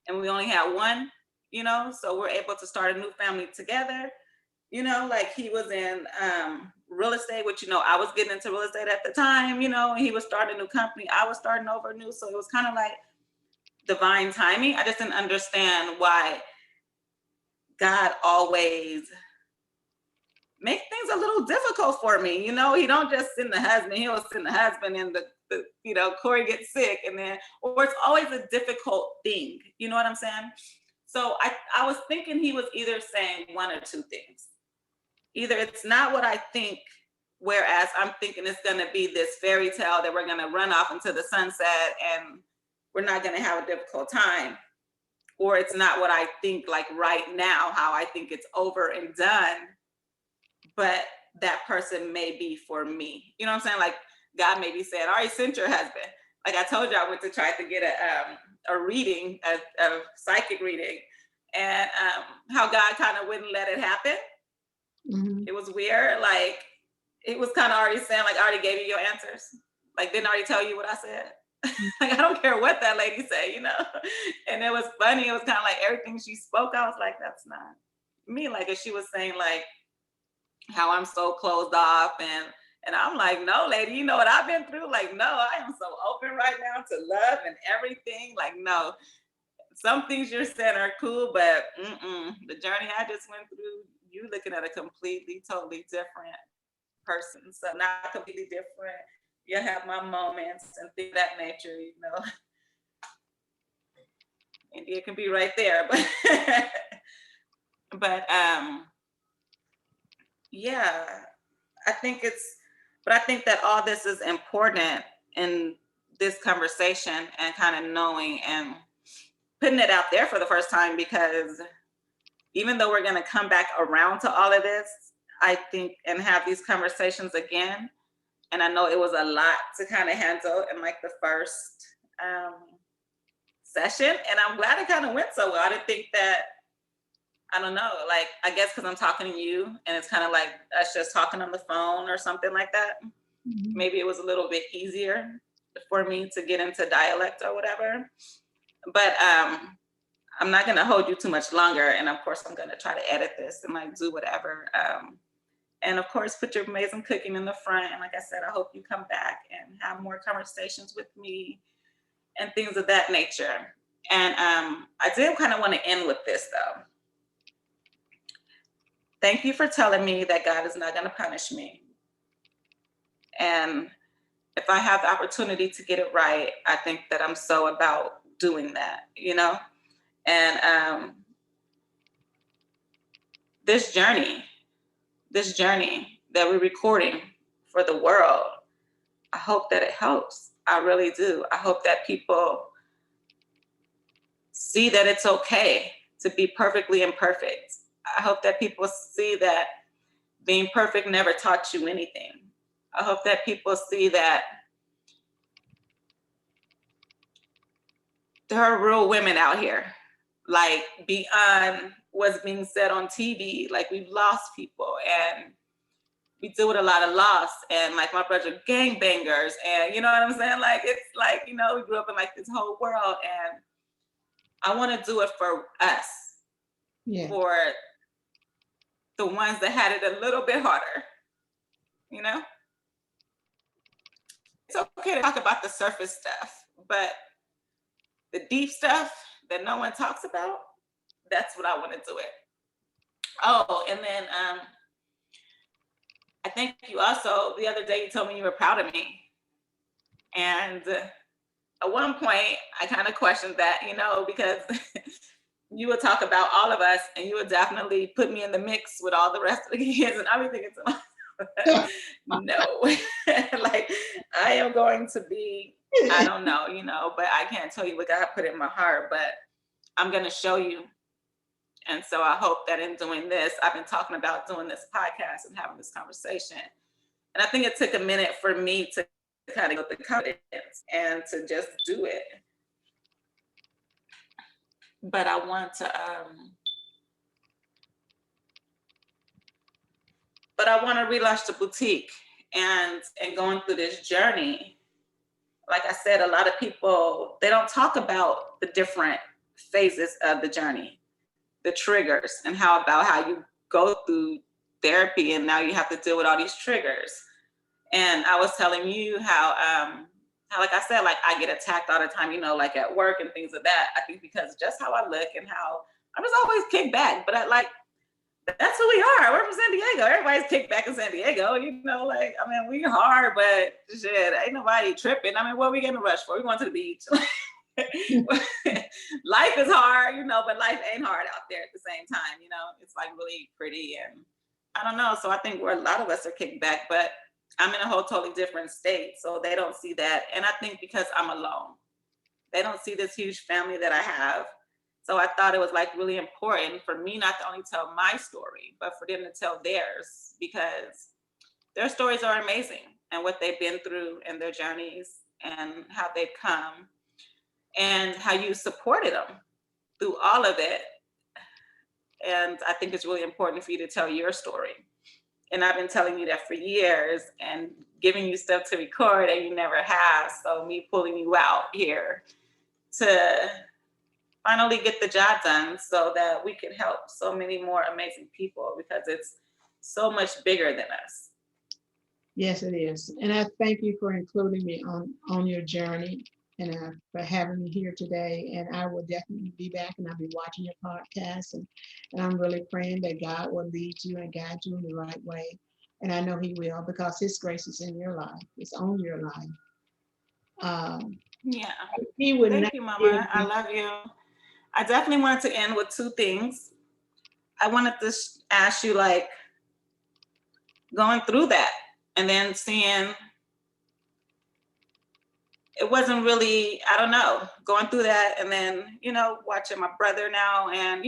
and we only had one, you know, so we're able to start a new family together. You know, like he was in real estate, which, you know, I was getting into real estate at the time, you know, and he was starting a new company. I was starting over new. So it was kind of like divine timing. I just didn't understand why God always make things a little difficult for me. You know, he don't just send the husband, he'll send the husband and the you know, Corey gets sick and then, or it's always a difficult thing. You know what I'm saying? So I was thinking he was either saying one or two things. Either it's not what I think, whereas I'm thinking it's going to be this fairy tale that we're going to run off into the sunset and we're not going to have a difficult time, or it's not what I think like right now, how I think it's over and done, but that person may be for me. You know what I'm saying? Like God may be saying, I already sent your husband. Like I told you, I went to try to get a reading, a psychic reading, and how God kind of wouldn't let it happen. Mm-hmm. It was weird. Like it was kind of already saying, like, I already gave you your answers. Like, didn't I already tell you what I said? Like, I don't care what that lady said, you know? And it was funny. It was kind of like everything she spoke, I was like, that's not me. Like, if she was saying like how I'm so closed off and I'm like, no, lady, you know what I've been through? Like, no, I am so open right now to love and everything. Like, no, some things you're saying are cool, but the journey I just went through, you looking at a completely, totally different person. So not completely different. You have my moments and things of that nature, you know. India can be right there, but yeah, I think that all this is important in this conversation and kind of knowing and putting it out there for the first time, because even though we're going to come back around to all of this, I think, and have these conversations again, and I know it was a lot to kind of handle in like the first session, and I'm glad it kind of went so well. I didn't think that, I don't know, like, I guess because I'm talking to you and it's kind of like us just talking on the phone or something like that. Mm-hmm. Maybe it was a little bit easier for me to get into dialect or whatever. But I'm not going to hold you too much longer. And of course, I'm going to try to edit this and like do whatever. And of course, put your amazing cooking in the front. And like I said, I hope you come back and have more conversations with me and things of that nature. And I did kind of want to end with this though. Thank you for telling me that God is not going to punish me. And if I have the opportunity to get it right, I think that I'm so about doing that, you know? And this journey that we're recording for the world, I hope that it helps. I really do. I hope that people see that it's okay to be perfectly imperfect. I hope that people see that being perfect never taught you anything. I hope that people see that there are real women out here, like beyond what's being said on TV. Like we've lost people and we deal with a lot of loss, and like my brothers are gangbangers, and you know what I'm saying? Like it's like, you know, we grew up in like this whole world, and I want to do it for us, for the ones that had it a little bit harder, you know? It's okay to talk about the surface stuff, but the deep stuff that no one talks about, that's what I want to do it. Oh, and then I think you also, the other day you told me you were proud of me. And at one point I kind of questioned that, you know, because you would talk about all of us, and you would definitely put me in the mix with all the rest of the kids, and I'll be thinking to myself, no, like I am going to be, I don't know, but I can't tell you what God put in my heart, but I'm going to show you. And so I hope that in doing this, I've been talking about doing this podcast and having this conversation. And I think it took a minute for me to kind of get the confidence and to just do it. But I want to, relaunch the boutique and going through this journey. Like I said, a lot of people, they don't talk about the different phases of the journey, the triggers, and how you go through therapy and now you have to deal with all these triggers. And I was telling you how like I said, like I get attacked all the time, like at work and things like that. I think because just how I look and how I was always kicked back, but that's who we are. We're from San Diego. Everybody's kicked back in San Diego, we hard, but shit, ain't nobody tripping. What are we getting a rush for? We're going to the beach. Life is hard, but life ain't hard out there at the same time, it's like really pretty. And I don't know. So I think a lot of us are kicked back, but I'm in a whole totally different state. So they don't see that. And I think because I'm alone, they don't see this huge family that I have. So I thought it was like really important for me not to only tell my story, but for them to tell theirs, because their stories are amazing and what they've been through and their journeys and how they've come and how you supported them through all of it. And I think it's really important for you to tell your story. And I've been telling you that for years and giving you stuff to record and you never have. So me pulling you out here to finally get the job done so that we can help so many more amazing people, because it's so much bigger than us. Yes, it is. And I thank you for including me on your journey and for having me here today. And I will definitely be back and I'll be watching your podcast. And I'm really praying that God will lead you and guide you in the right way. And I know he will, because his grace is in your life. It's on your life. Yeah. He would Thank you, Mama. I love you. I definitely wanted to end with two things. I wanted to ask you, like, going through that and then seeing it wasn't really, I don't know, going through that and then, watching my brother now. And,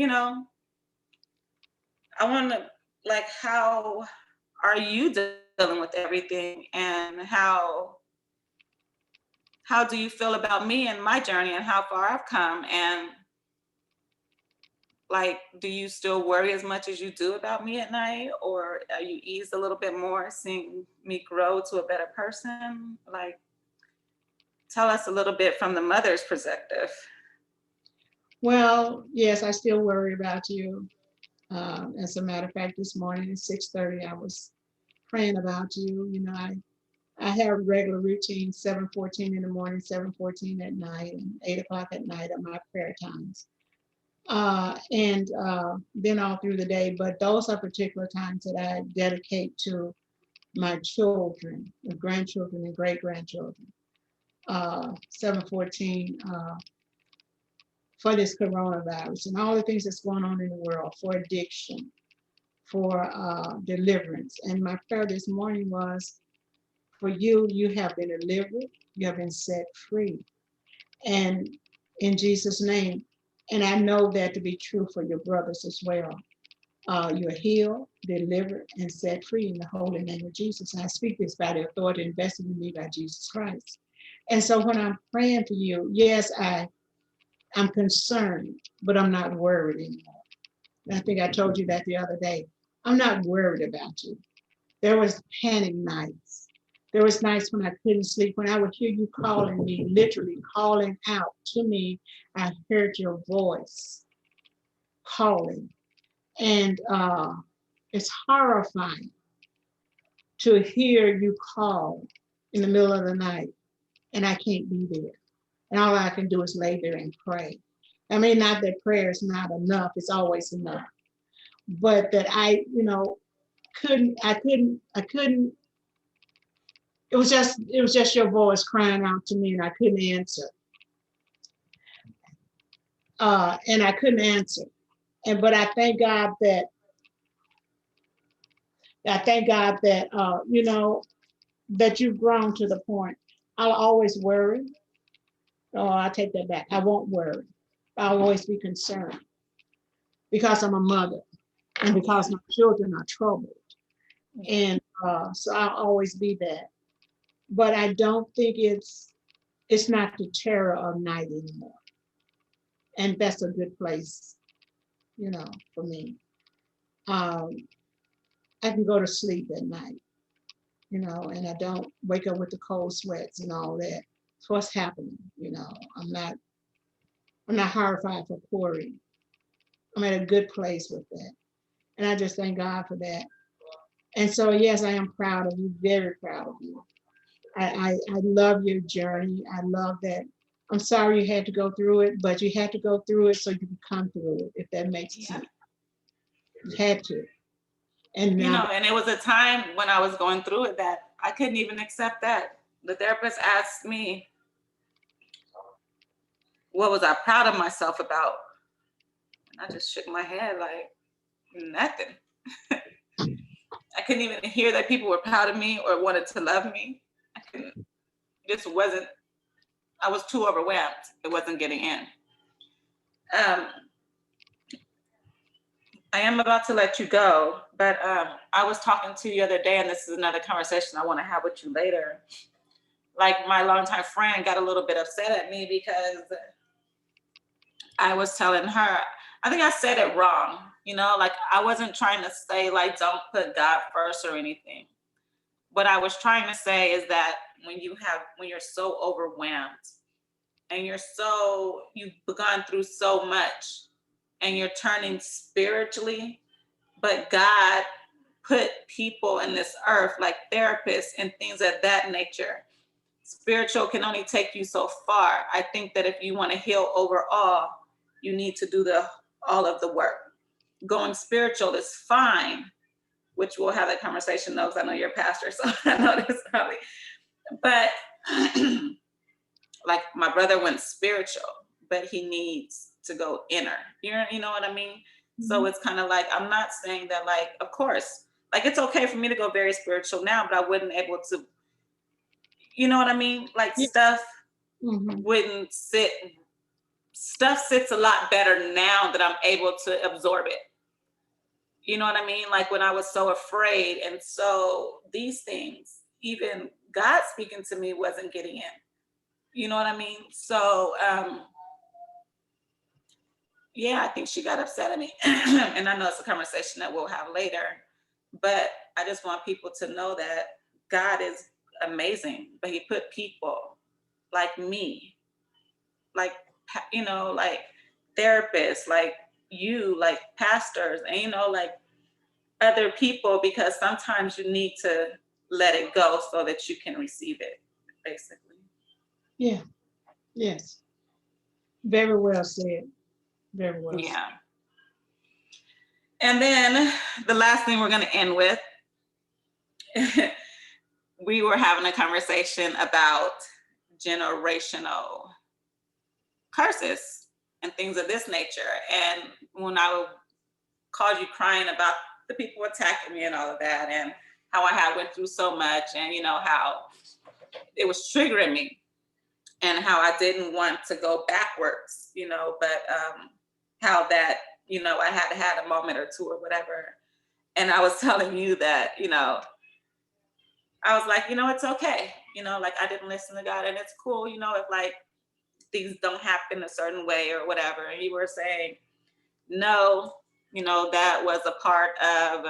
I want to, like, how are you dealing with everything, and how do you feel about me and my journey and how far I've come? And like, do you still worry as much as you do about me at night, or are you eased a little bit more seeing me grow to a better person? Like, tell us a little bit from the mother's perspective. Well, yes, I still worry about you. As a matter of fact, this morning at 6:30, I was praying about you. I have a regular routine, 7:14 in the morning, 7:14 at night, and 8 o'clock at night are my prayer times. And then all through the day, but those are particular times that I dedicate to my children, my grandchildren and great-grandchildren. 7:14 for this coronavirus and all the things that's going on in the world, for addiction, for deliverance. And my prayer this morning was, for you, you have been delivered, you have been set free. And in Jesus' name, and I know that to be true for your brothers as well. You're healed, delivered, and set free in the holy name of Jesus. And I speak this by the authority invested in me by Jesus Christ. And so when I'm praying for you, yes, I'm concerned, but I'm not worried anymore. And I think I told you that the other day. I'm not worried about you. There was panic nights. There was nights when I couldn't sleep, when I would hear you calling me, literally calling out to me. I heard your voice calling. And it's horrifying to hear you call in the middle of the night and I can't be there. And all I can do is lay there and pray. Not that prayer is not enough, it's always enough. But that I couldn't, it was just your voice crying out to me and I couldn't answer. and I couldn't answer. But I thank God that you know, that you've grown to the point. I'll always worry. Oh, I take that back. I won't worry. I'll always be concerned because I'm a mother and because my children are troubled. And so I'll always be that. But I don't think it's not the terror of night anymore. And that's a good place, you know, for me. Um, I can go to sleep at night, you know, and I don't wake up with the cold sweats and all that. So what's happening, you know? I'm not horrified for Corey. I'm at a good place with that. And I just thank God for that. And so yes, I am proud of you, very proud of you. I love your journey. I love that. I'm sorry you had to go through it, but you had to go through it so you could come through it, if that makes sense. You had to. And You now, know, and it was a time when I was going through it that I couldn't even accept that. The therapist asked me, what was I proud of myself about? And I just shook my head like, nothing. I couldn't even hear that people were proud of me or wanted to love me. I couldn't, just wasn't, I was too overwhelmed. It wasn't getting in. I am about to let you go, but I was talking to you the other day, and this is another conversation I want to have with you later. Like, my longtime friend got a little bit upset at me because I was telling her, I think I said it wrong. You know, like, I wasn't trying to say, like, don't put God first or anything. What I was trying to say is that when you're so overwhelmed and you've gone through so much and you're turning spiritually, but God put people in this earth like therapists and things of that nature. Spiritual can only take you so far. I think that if you want to heal overall, you need to do all of the work. Going spiritual is fine, which we'll have that conversation though, because I know you're a pastor, so I know this probably. But like, my brother went spiritual, but he needs to go inner. You know what I mean? Mm-hmm. So it's kind of like, I'm not saying that, like, of course, like, it's okay for me to go very spiritual now, but I wouldn't able to, you know what I mean? Like, stuff wouldn't sit, stuff sits a lot better now that I'm able to absorb it. You know what I mean? Like, when I was so afraid, and so these things, even God speaking to me wasn't getting in. You know what I mean? So, yeah, I think she got upset at me. And I know it's a conversation that we'll have later, but I just want people to know that God is amazing, but he put people like me, like, you know, like therapists, like you, like pastors, and, you know, like other people, because sometimes you need to let it go so that you can receive it, basically. Yeah. Yes. Very well said. Very well said. And then the last thing we're going to end with, we were having a conversation about generational curses and things of this nature. And when I called you crying about the people attacking me and all of that, and how I had went through so much, and, you know, how it was triggering me, and how I didn't want to go backwards, you know, but how that, you know, I had a moment or two or whatever. And I was telling you that, you know, I was like, you know, it's okay. You know, like, I didn't listen to God, and it's cool, you know, if, like, things don't happen a certain way or whatever. And you were saying, no, you know, that was a part of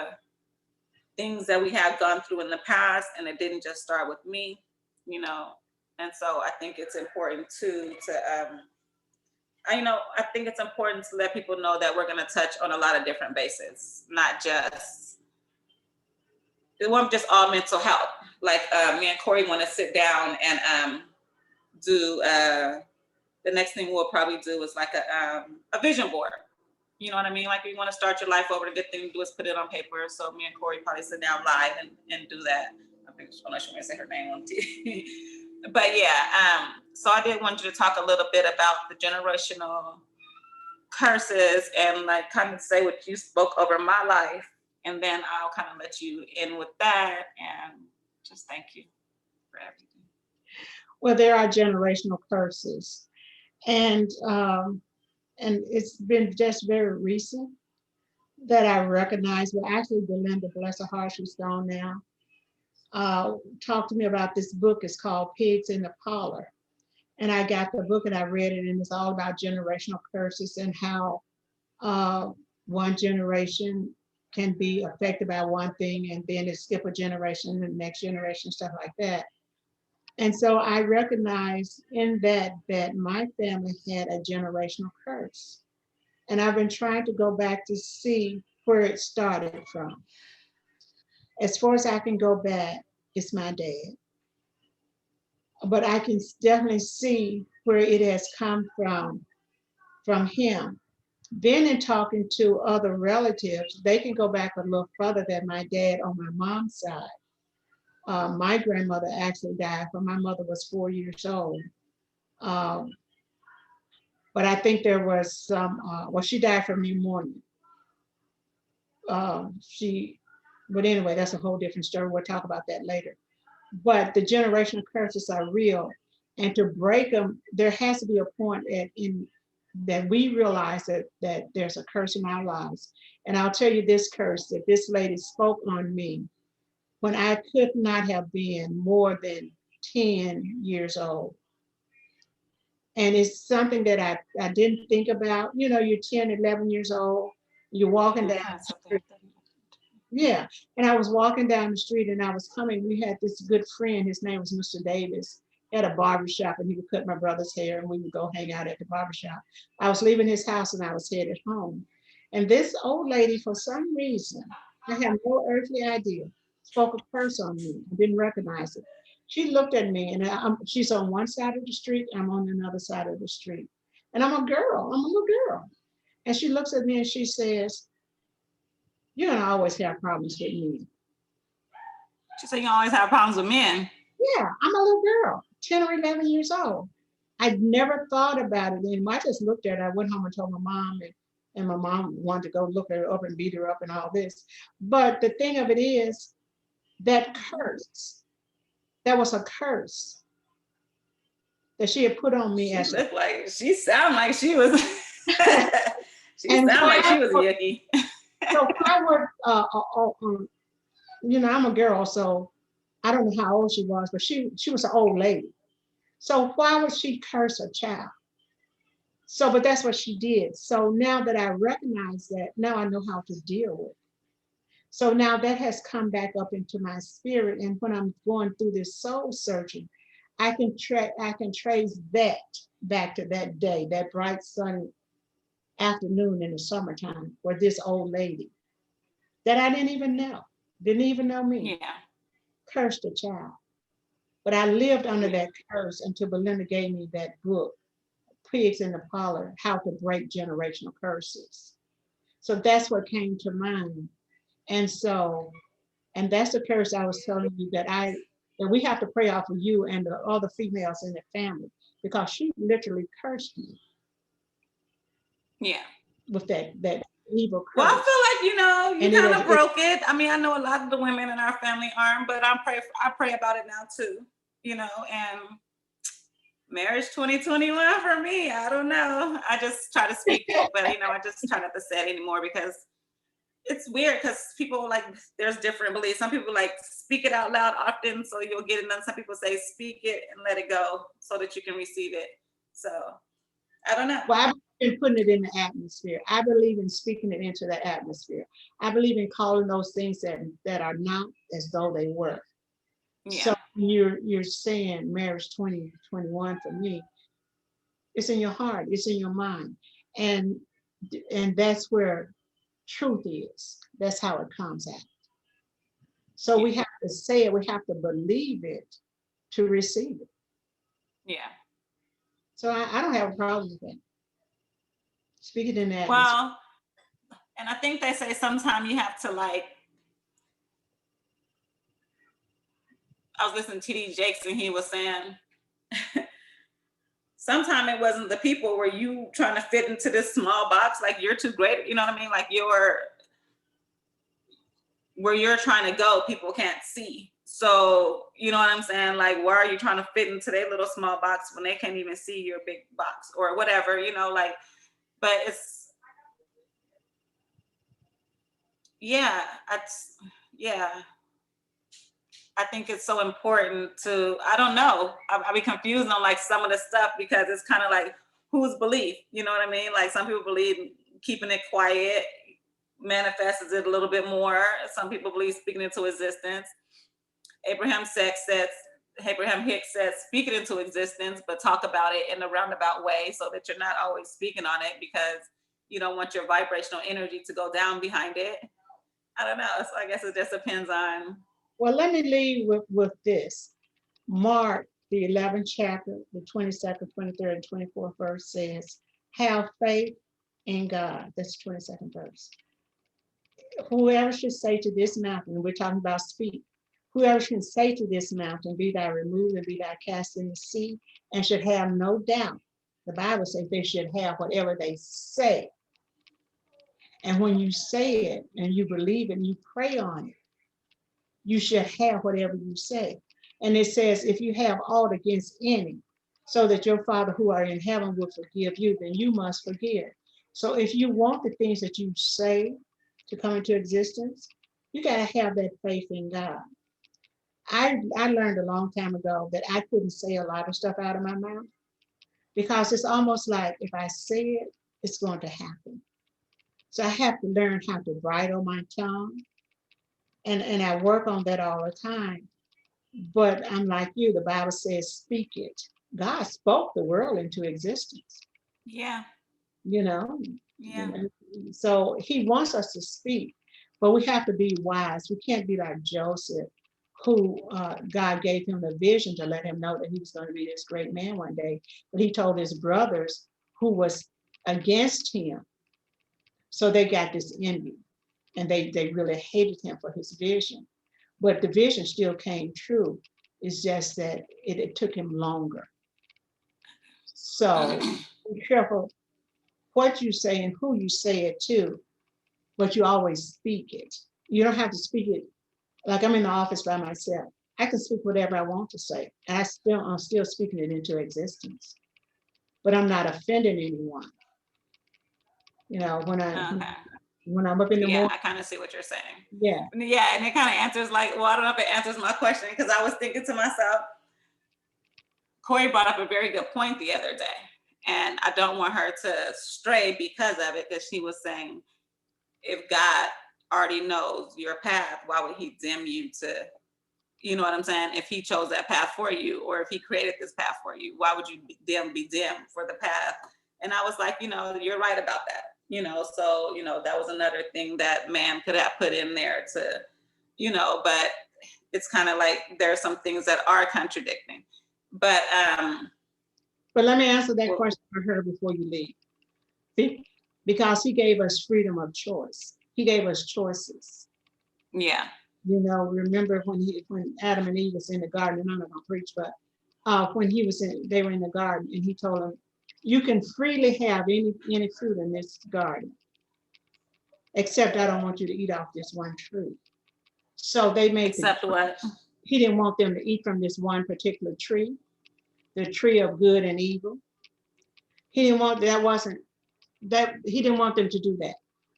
things that we have gone through in the past, and it didn't just start with me, you know. And so I think it's important too I think it's important to let people know that we're going to touch on a lot of different bases, not just, it wasn't just all mental health. Like, me and Corey want to sit down and do, the next thing we'll probably do is like a vision board. You know what I mean? Like, you want to start your life over, the good thing to do is put it on paper. So me and Corey probably sit down live and do that. I think, unless you want to say her name on TV. But yeah, so I did want you to talk a little bit about the generational curses and like kind of say what you spoke over my life, and then I'll kind of let you in with that and just thank you for everything. Well, there are generational curses, and it's been just very recent that I recognize. Well, actually, Belinda, bless her heart, she's gone now. Talked to me about this book. It's called Pigs in the Parlor, and I got the book and I read it, and it's all about generational curses and how uh, one generation can be affected by one thing, and then it skip a generation, and the next generation, stuff like that. And so I recognize in that my family had a generational curse. And I've been trying to go back to see where it started from. As far as I can go back, it's my dad. But I can definitely see where it has come from him. Then in talking to other relatives, they can go back a little further than my dad on my mom's side. My grandmother actually died when my mother was 4 years old. Um, but I think there was some, well, she died from pneumonia. She, but anyway, that's a whole different story. We'll talk about that later. But the generational curses are real. And to break them, there has to be a point that we realize that there's a curse in our lives. And I'll tell you this curse that this lady spoke on me when I could not have been more than 10 years old. And it's something that I didn't think about. You know, you're 10, 11 years old, you're walking down Yeah, the something street. like that. Yeah. And I was walking down the street and I was coming. We had this good friend, his name was Mr. Davis. He had a barber shop and he would cut my brother's hair and we would go hang out at the barber shop. I was leaving his house and I was headed home. And this old lady, for some reason, I have no earthly idea, spoke a curse on me. I didn't recognize it. She looked at me and she's on one side of the street, I'm on another side of the street. And I'm a girl, I'm a little girl. And she looks at me and she says, "You're gonna always have problems with me." She said you always have problems with men. Yeah, I'm a little girl, 10 or 11 years old. I'd never thought about it anymore. I just looked at her. I went home and told my mom, and my mom wanted to go look her up and beat her up and all this. But the thing of it is, that curse, that was a curse that she had put on me She as looked like, she sounded like she was, she and sounded like she was a yucky. so I worked, you know, I'm a girl, so I don't know how old she was, but she was an old lady. So why would she curse a child? So, but that's what she did. So now that I recognize that, now I know how to deal with it. So now that has come back up into my spirit. And when I'm going through this soul searching, I can trace that back to that day, that bright sunny afternoon in the summertime where this old lady that I didn't even know me, Yeah. cursed a child. But I lived under that curse until Belinda gave me that book, Pigs in the Parlor, How to Break Generational Curses. So that's what came to mind. And so, and that's the curse I was telling you that we have to pray out for you and the other females in the family, because she literally cursed me Yeah. with that evil Well, curse. I feel like, you know, you And kind of broke it. I mean, I know a lot of the women in our family aren't, but I pray about it now too, you know, and marriage 2021 for me, I don't know. I just try to speak it, but you know, I just try not to say it anymore because it's weird because people like, there's different beliefs. Some people like speak it out loud often so you'll get it done. Some people say speak it and let it go so that you can receive it. So I don't know. Well, I've been putting it in the atmosphere. I believe in speaking it into the atmosphere. I believe in calling those things that are not as though they were. Yeah. So you're saying marriage 2021 for me, it's in your heart, it's in your mind. And that's where truth is. That's how it comes out. So Yeah. we have to say it, we have to believe it to receive it. Yeah. So I don't have a problem with that. Speak it in the atmosphere. Well, and I think they say sometimes you have to like, I was listening to TD Jakes and he was saying sometimes it wasn't the people, were you trying to fit into this small box, like you're too great, you know what I mean? Like where you're trying to go, people can't see. So, you know what I'm saying? Like, why are you trying to fit into their little small box when they can't even see your big box or whatever, you know, like, but it's, yeah, yeah. I think it's so important to, I don't know, I be confused on like some of the stuff because it's kind of like whose belief, you know what I mean? Like some people believe keeping it quiet manifests it a little bit more. Some people believe speaking into existence. Abraham Hicks says, speak it into existence, but talk about it in a roundabout way so that you're not always speaking on it because you don't want your vibrational energy to go down behind it. I don't know. So I guess it just depends on. Well, let me leave with this. Mark, the 11th chapter, the 22nd, 23rd, and 24th verse says, have faith in God. That's the 22nd verse. Whoever should say to this mountain, we're talking about speak, whoever should say to this mountain, be thou removed and be thou cast in the sea, and should have no doubt. The Bible says they should have whatever they say. And when you say it and you believe it and you pray on it, you should have whatever you say. And it says, if you have aught against any, so that your Father who are in heaven will forgive you, then you must forgive. So if you want the things that you say to come into existence, you got to have that faith in God. I learned a long time ago that I couldn't say a lot of stuff out of my mouth because it's almost like if I say it, it's going to happen. So I have to learn how to bridle my tongue. And I work on that all the time. But I'm like you, the Bible says, speak it. God spoke the world into existence. Yeah. You know, Yeah. So he wants us to speak, but we have to be wise. We can't be like Joseph, who God gave him the vision to let him know that he was going to be this great man one day. But he told his brothers who was against him. So they got this envy and they really hated him for his vision. But the vision still came true. It's just that it took him longer. So be careful what you say and who you say it to, but you always speak it. You don't have to speak it like I'm in the office by myself. I can speak whatever I want to say. I'm still speaking it into existence, but I'm not offending anyone. You know, when I'm up in the Yeah, morning. I kind of see what you're saying. Yeah. Yeah, and it kind of answers like, well, I don't know if it answers my question because I was thinking to myself, Corey brought up a very good point the other day, and I don't want her to stray because of it, because she was saying, if God already knows your path, why would he dim you to, you know what I'm saying? If he chose that path for you, or if he created this path for you, why would you be dim for the path? And I was like, you know, you're right about that. You know, so, you know, that was another thing that man could have put in there to, you know, but it's kind of like there are some things that are contradicting. But let me answer that question for her before you leave. Because he gave us freedom of choice. He gave us choices. Yeah. You know, remember when Adam and Eve was in the garden, and I'm not gonna preach, but when they were in the garden, and he told them, you can freely have any fruit in this garden, except I don't want you to eat off this one tree. So they made except what? He didn't want them to eat from this one particular tree, the tree of good and evil. He didn't want he didn't want them to do that.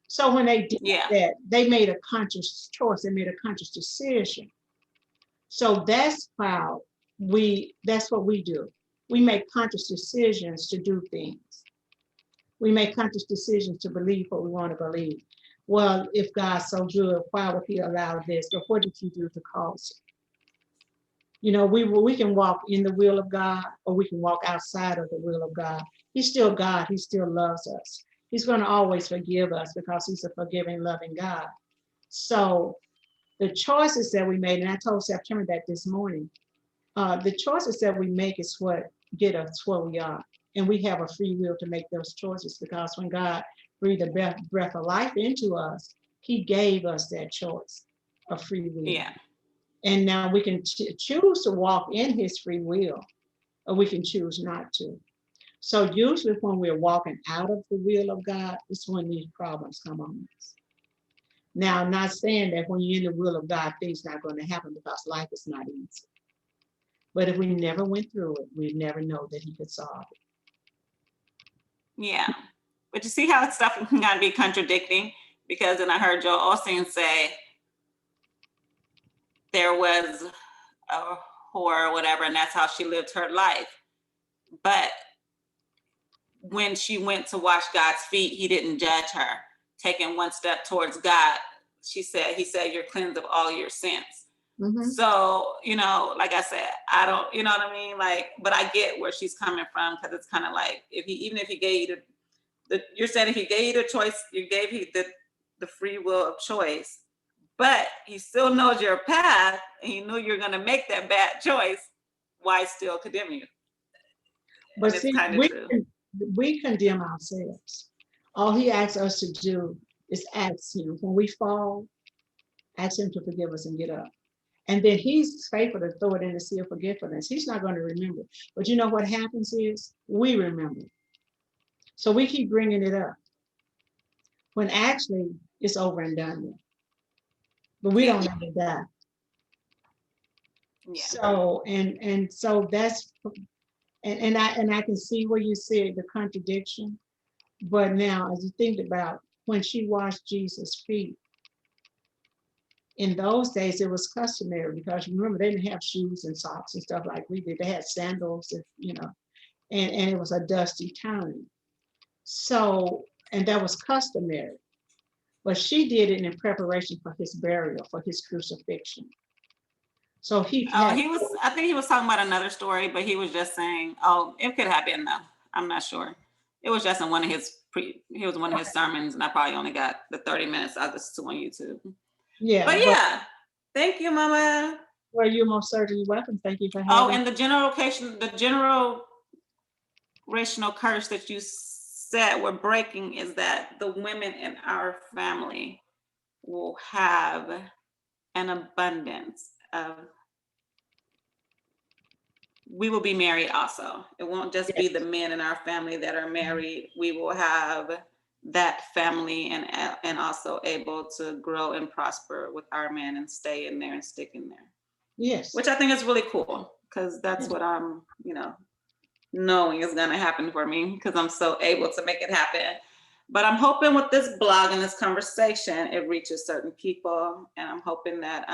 So when they did that, they made a conscious choice. They made a conscious decision. So that's what we do. We make conscious decisions to do things. We make conscious decisions to believe what we want to believe. Well, if God's so good, why would he allow this? Or what did he do to cause it? You know, we can walk in the will of God, or we can walk outside of the will of God. He's still God. He still loves us. He's going to always forgive us because he's a forgiving, loving God. So the choices that we made, and I told September that this morning, the choices that we make is what get us where we are. And we have a free will to make those choices, because when God breathed the breath of life into us, he gave us that choice of free will. Yeah. And now we can choose to walk in his free will, or we can choose not to. So usually when we're walking out of the will of God, it's when these problems come on us. Now, I'm not saying that when you're in the will of God, things not going to happen because life is not easy. But if we never went through it, we'd never know that he could solve it. Yeah. But you see how stuff can kind of be contradicting? Because then I heard Joel Osteen say there was a whore or whatever, and that's how she lived her life. But when she went to wash God's feet, he didn't judge her. Taking one step towards God, he said, you're cleansed of all your sins. Mm-hmm. So, like I said, I don't, you know what I mean? Like, but I get where she's coming from, because it's kind of like, even if he gave you you're saying if he gave you the choice, you gave you the free will of choice, but he still knows your path and he knew you're going to make that bad choice, why still condemn you? But and see, it's kind of true. we condemn ourselves. All he asks us to do is ask him. When we fall, ask him to forgive us and get up. And then he's faithful to throw it in the sea of forgetfulness. He's not going to remember. But you know what happens is we remember. So we keep bringing it up when actually it's over and done with. But we don't ever die. Yeah. So and so that's and I can see where you said the contradiction. But now as you think about when she washed Jesus' feet, in those days it was customary because remember they didn't have shoes and socks and stuff like we did. They had sandals, and it was a dusty time. So, and that was customary. But she did it in preparation for his burial, for his crucifixion. So he had. I think he was talking about another story, but he was just saying, it could have been though. I'm not sure. It was just in one of his sermons, and I probably only got the 30 minutes I listened to on YouTube. Yeah. But yeah, thank you, Mama. Well, you're most certainly welcome. Thank you for having. And the generational curse that you said we're breaking is that the women in our family will have an abundance of, we will be married also. It won't just be the men in our family that are married. We will have that family and also able to grow and prosper with our men and stay in there and stick in there. Yes. Which I think is really cool, because that's what I'm, knowing is going to happen for me, because I'm so able to make it happen. But I'm hoping with this blog and this conversation, it reaches certain people, and I'm hoping that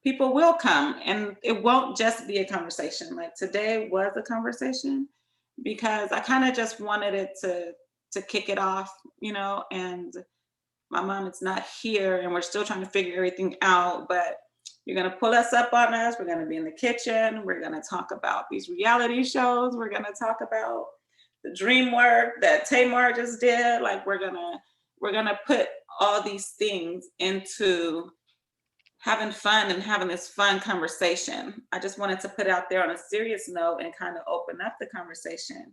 people will come, and it won't just be a conversation. Like today was a conversation because I kind of just wanted it to kick it off, and my mom is not here and we're still trying to figure everything out, but you're going to pull us up on us. We're going to be in the kitchen. We're going to talk about these reality shows. We're going to talk about the dream work that Tamar just did. Like we're going to put all these things into having fun and having this fun conversation. I just wanted to put it out there on a serious note and kind of open up the conversation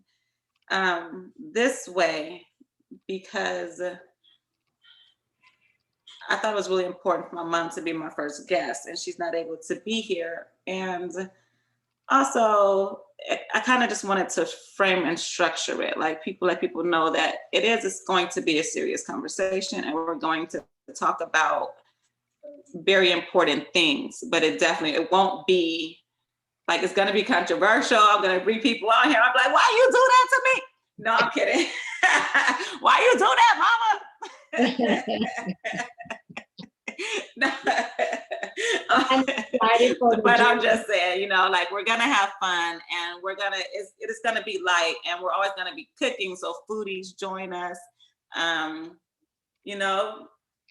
this way, because I thought it was really important for my mom to be my first guest, and she's not able to be here. And also, I kind of just wanted to frame and structure it, let people know that it's going to be a serious conversation, and we're going to talk about very important things, but it won't be like, it's going to be controversial. I'm going to bring people on here. I'm like, why you do that to me? No, I'm kidding. Why you do that, Mama? No. But I'm just saying, we're gonna have fun, and it is gonna be light, and we're always gonna be cooking. So foodies, join us.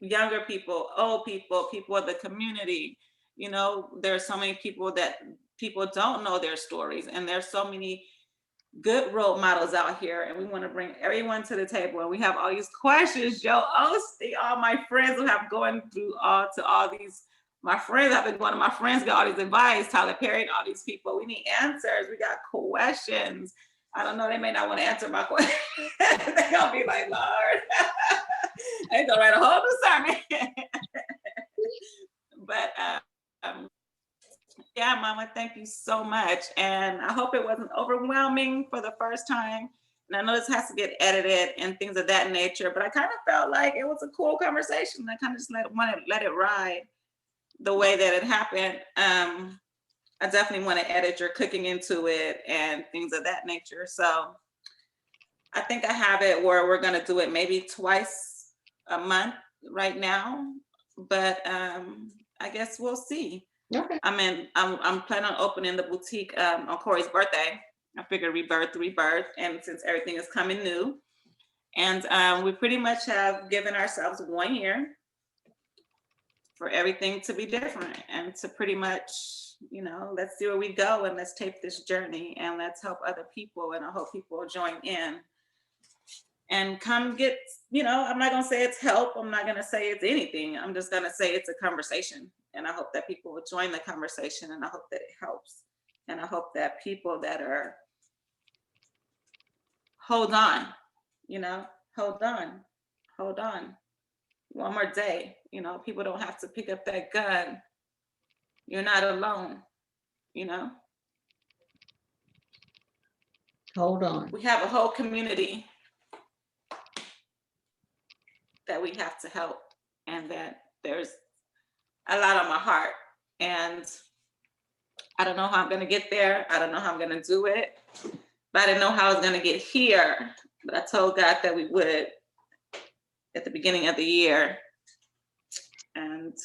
Younger people, old people, people of the community. There's so many people that people don't know their stories, and there's so many good role models out here, and we want to bring everyone to the table. And we have all these questions. Joe Osteen, all my friends who have gone through all these. My friends, I've been going to my friends, got all these advice. Tyler Perry, and all these people. We need answers. We got questions. I don't know. They may not want to answer my question. They're gonna be like, Lord, I gonna write a whole new sermon. But yeah, Mama, thank you you so much. And I hope it wasn't overwhelming for the first time. And I know this has to get edited and things of that nature, but I kind of felt like it was a cool conversation. I kind of just let it ride the way that it happened. I definitely want to edit your cooking into it and things of that nature. So I think I have it where we're going to do it maybe twice a month right now, but I guess we'll see. Okay. I'm planning on opening the boutique on Corey's birthday. I figured rebirth, and since everything is coming new, and we pretty much have given ourselves 1 year for everything to be different and to pretty much, let's see where we go and let's take this journey and let's help other people. And I hope people will join in and come get, I'm not going to say it's help. I'm not going to say it's anything. I'm just going to say it's a conversation. And I hope that people will join the conversation, and I hope that it helps. And I hope that people that are, hold on, hold on. One more day, people don't have to pick up that gun. You're not alone, Hold on. We have a whole community that we have to help, and that there's a lot on my heart, and I don't know how I'm going to get there. I don't know how I'm going to do it, but I didn't know how I was going to get here. But I told God that we would at the beginning of the year, and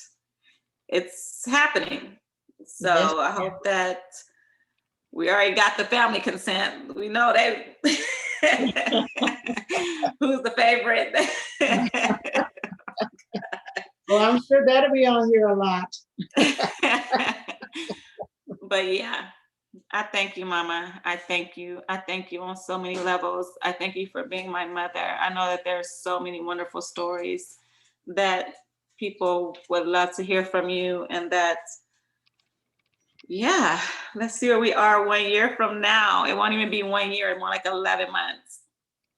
it's happening. So Yes. I hope that we already got the family consent. We know they who's the favorite. Well, I'm sure that'll be on here a lot. But yeah, I thank you, Mama. I thank you. I thank you on so many levels. I thank you for being my mother. I know that there's so many wonderful stories that people would love to hear from you, and that, yeah, let's see where we are 1 year from now. It won't even be 1 year, more like 11 months.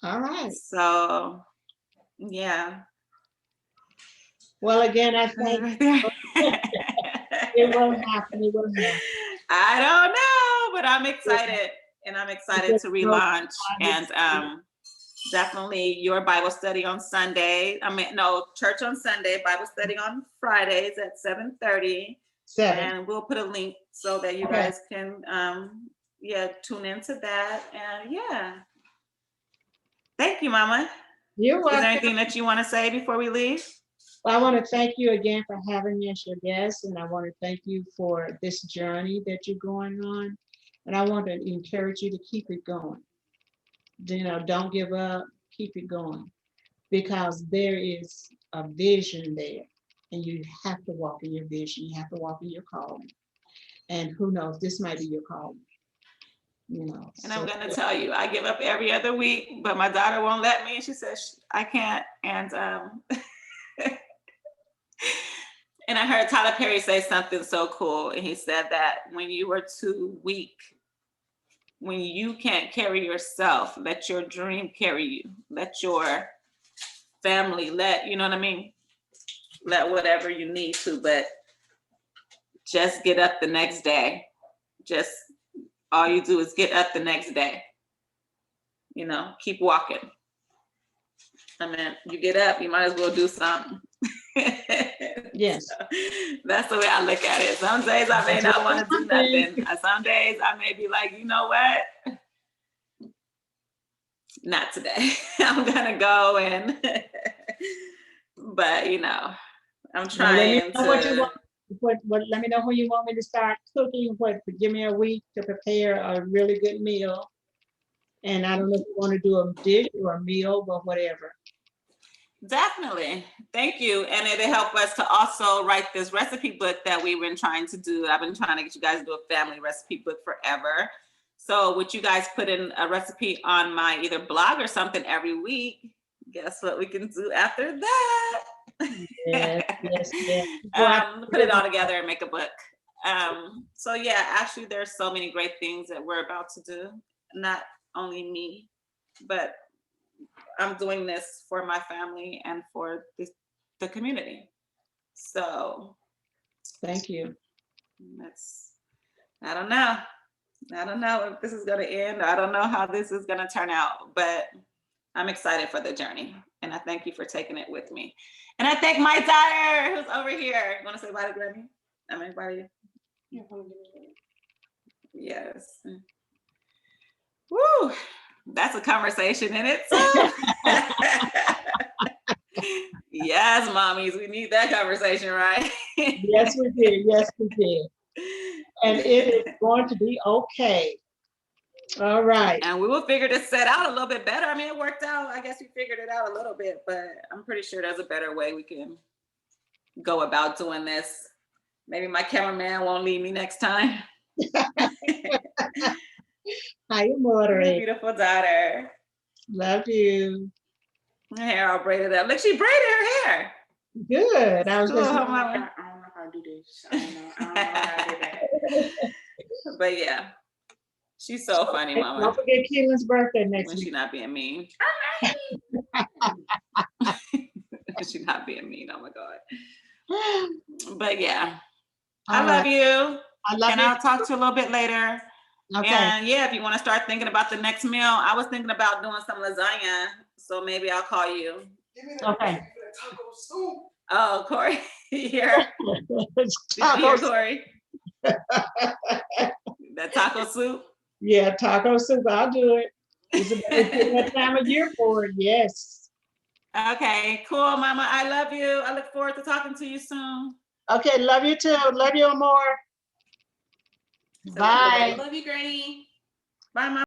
All right. So, yeah. Well, again, I thank you. It will happen. It will happen. I don't know, but I'm excited, and I'm excited to relaunch, and definitely your Bible study on Sunday. Church on Sunday, Bible study on Fridays at 7:30. 7. And we'll put a link so that you guys can tune into that. And thank you, Mama. You're welcome. Is there anything that you want to say before we leave? Well, I want to thank you again for having me as your guest, and I want to thank you for this journey that you're going on. And I want to encourage you to keep it going. Don't give up, keep it going, because there is a vision there, and you have to walk in your vision. You have to walk in your calling. And who knows, this might be your calling. And I'm going to tell you, I give up every other week, but my daughter won't let me. She says, I can't. And and I heard Tyler Perry say something so cool. And he said that when you are too weak, when you can't carry yourself, let your dream carry you. Let your family, you know what I mean? Let whatever you need to, but just get up the next day. Just all you do is get up the next day. Keep walking. You get up, you might as well do something. Yes. So, that's the way I look at it. Some days I may not want to do nothing. Some days I may be like, you know what? Not today. I'm gonna go but I'm trying to. Let me know when you want me to start cooking. Give me a week to prepare a really good meal. And I don't know if you want to do a dish or a meal, but whatever. Definitely. Thank you. And it'll help us to also write this recipe book that we've been trying to do. I've been trying to get you guys to do a family recipe book forever. So would you guys put in a recipe on my either blog or something every week? Guess what we can do after that? Yes. Put it all together and make a book. So yeah, actually there's so many great things that we're about to do. Not only me, but I'm doing this for my family and for the community. So thank you. I don't know. I don't know if this is going to end. I don't know how this is going to turn out, but I'm excited for the journey. And I thank you for taking it with me. And I thank my daughter who's over here. You want to say bye to Granny? I mean, bye to you. Yes. Woo. That's a conversation in it too. Yes, mommies, we need that conversation, right? Yes, we did. Yes, we did. And it is going to be okay. All right. And we will figure this set out a little bit better. I mean, it worked out. I guess we figured it out a little bit, but I'm pretty sure there's a better way we can go about doing this. Maybe my cameraman won't leave me next time. How you moderating? Beautiful daughter. Love you. Her hair all braided up. Look, she braided her hair. Good. I was Cool, just huh, I mama? don't know how to do this. I don't know how to do that. But yeah, she's so funny, mama. Don't forget Keelan's birthday next When week. she not being mean. She not being mean. Oh my God. But yeah, I love you. I love And you. I'll talk to you a little bit later. Okay. And yeah, if you want to start thinking about the next meal, I was thinking about doing some lasagna. So maybe I'll call you. Okay. Oh, Corey, here. Taco Here, Corey. That taco soup. Yeah, taco soup. I'll do it. It's that time of year for it. Yes. Okay, cool, mama. I love you. I look forward to talking to you soon. Okay. Love you too. Love you more. Bye. Love you, Granny. Bye, mama.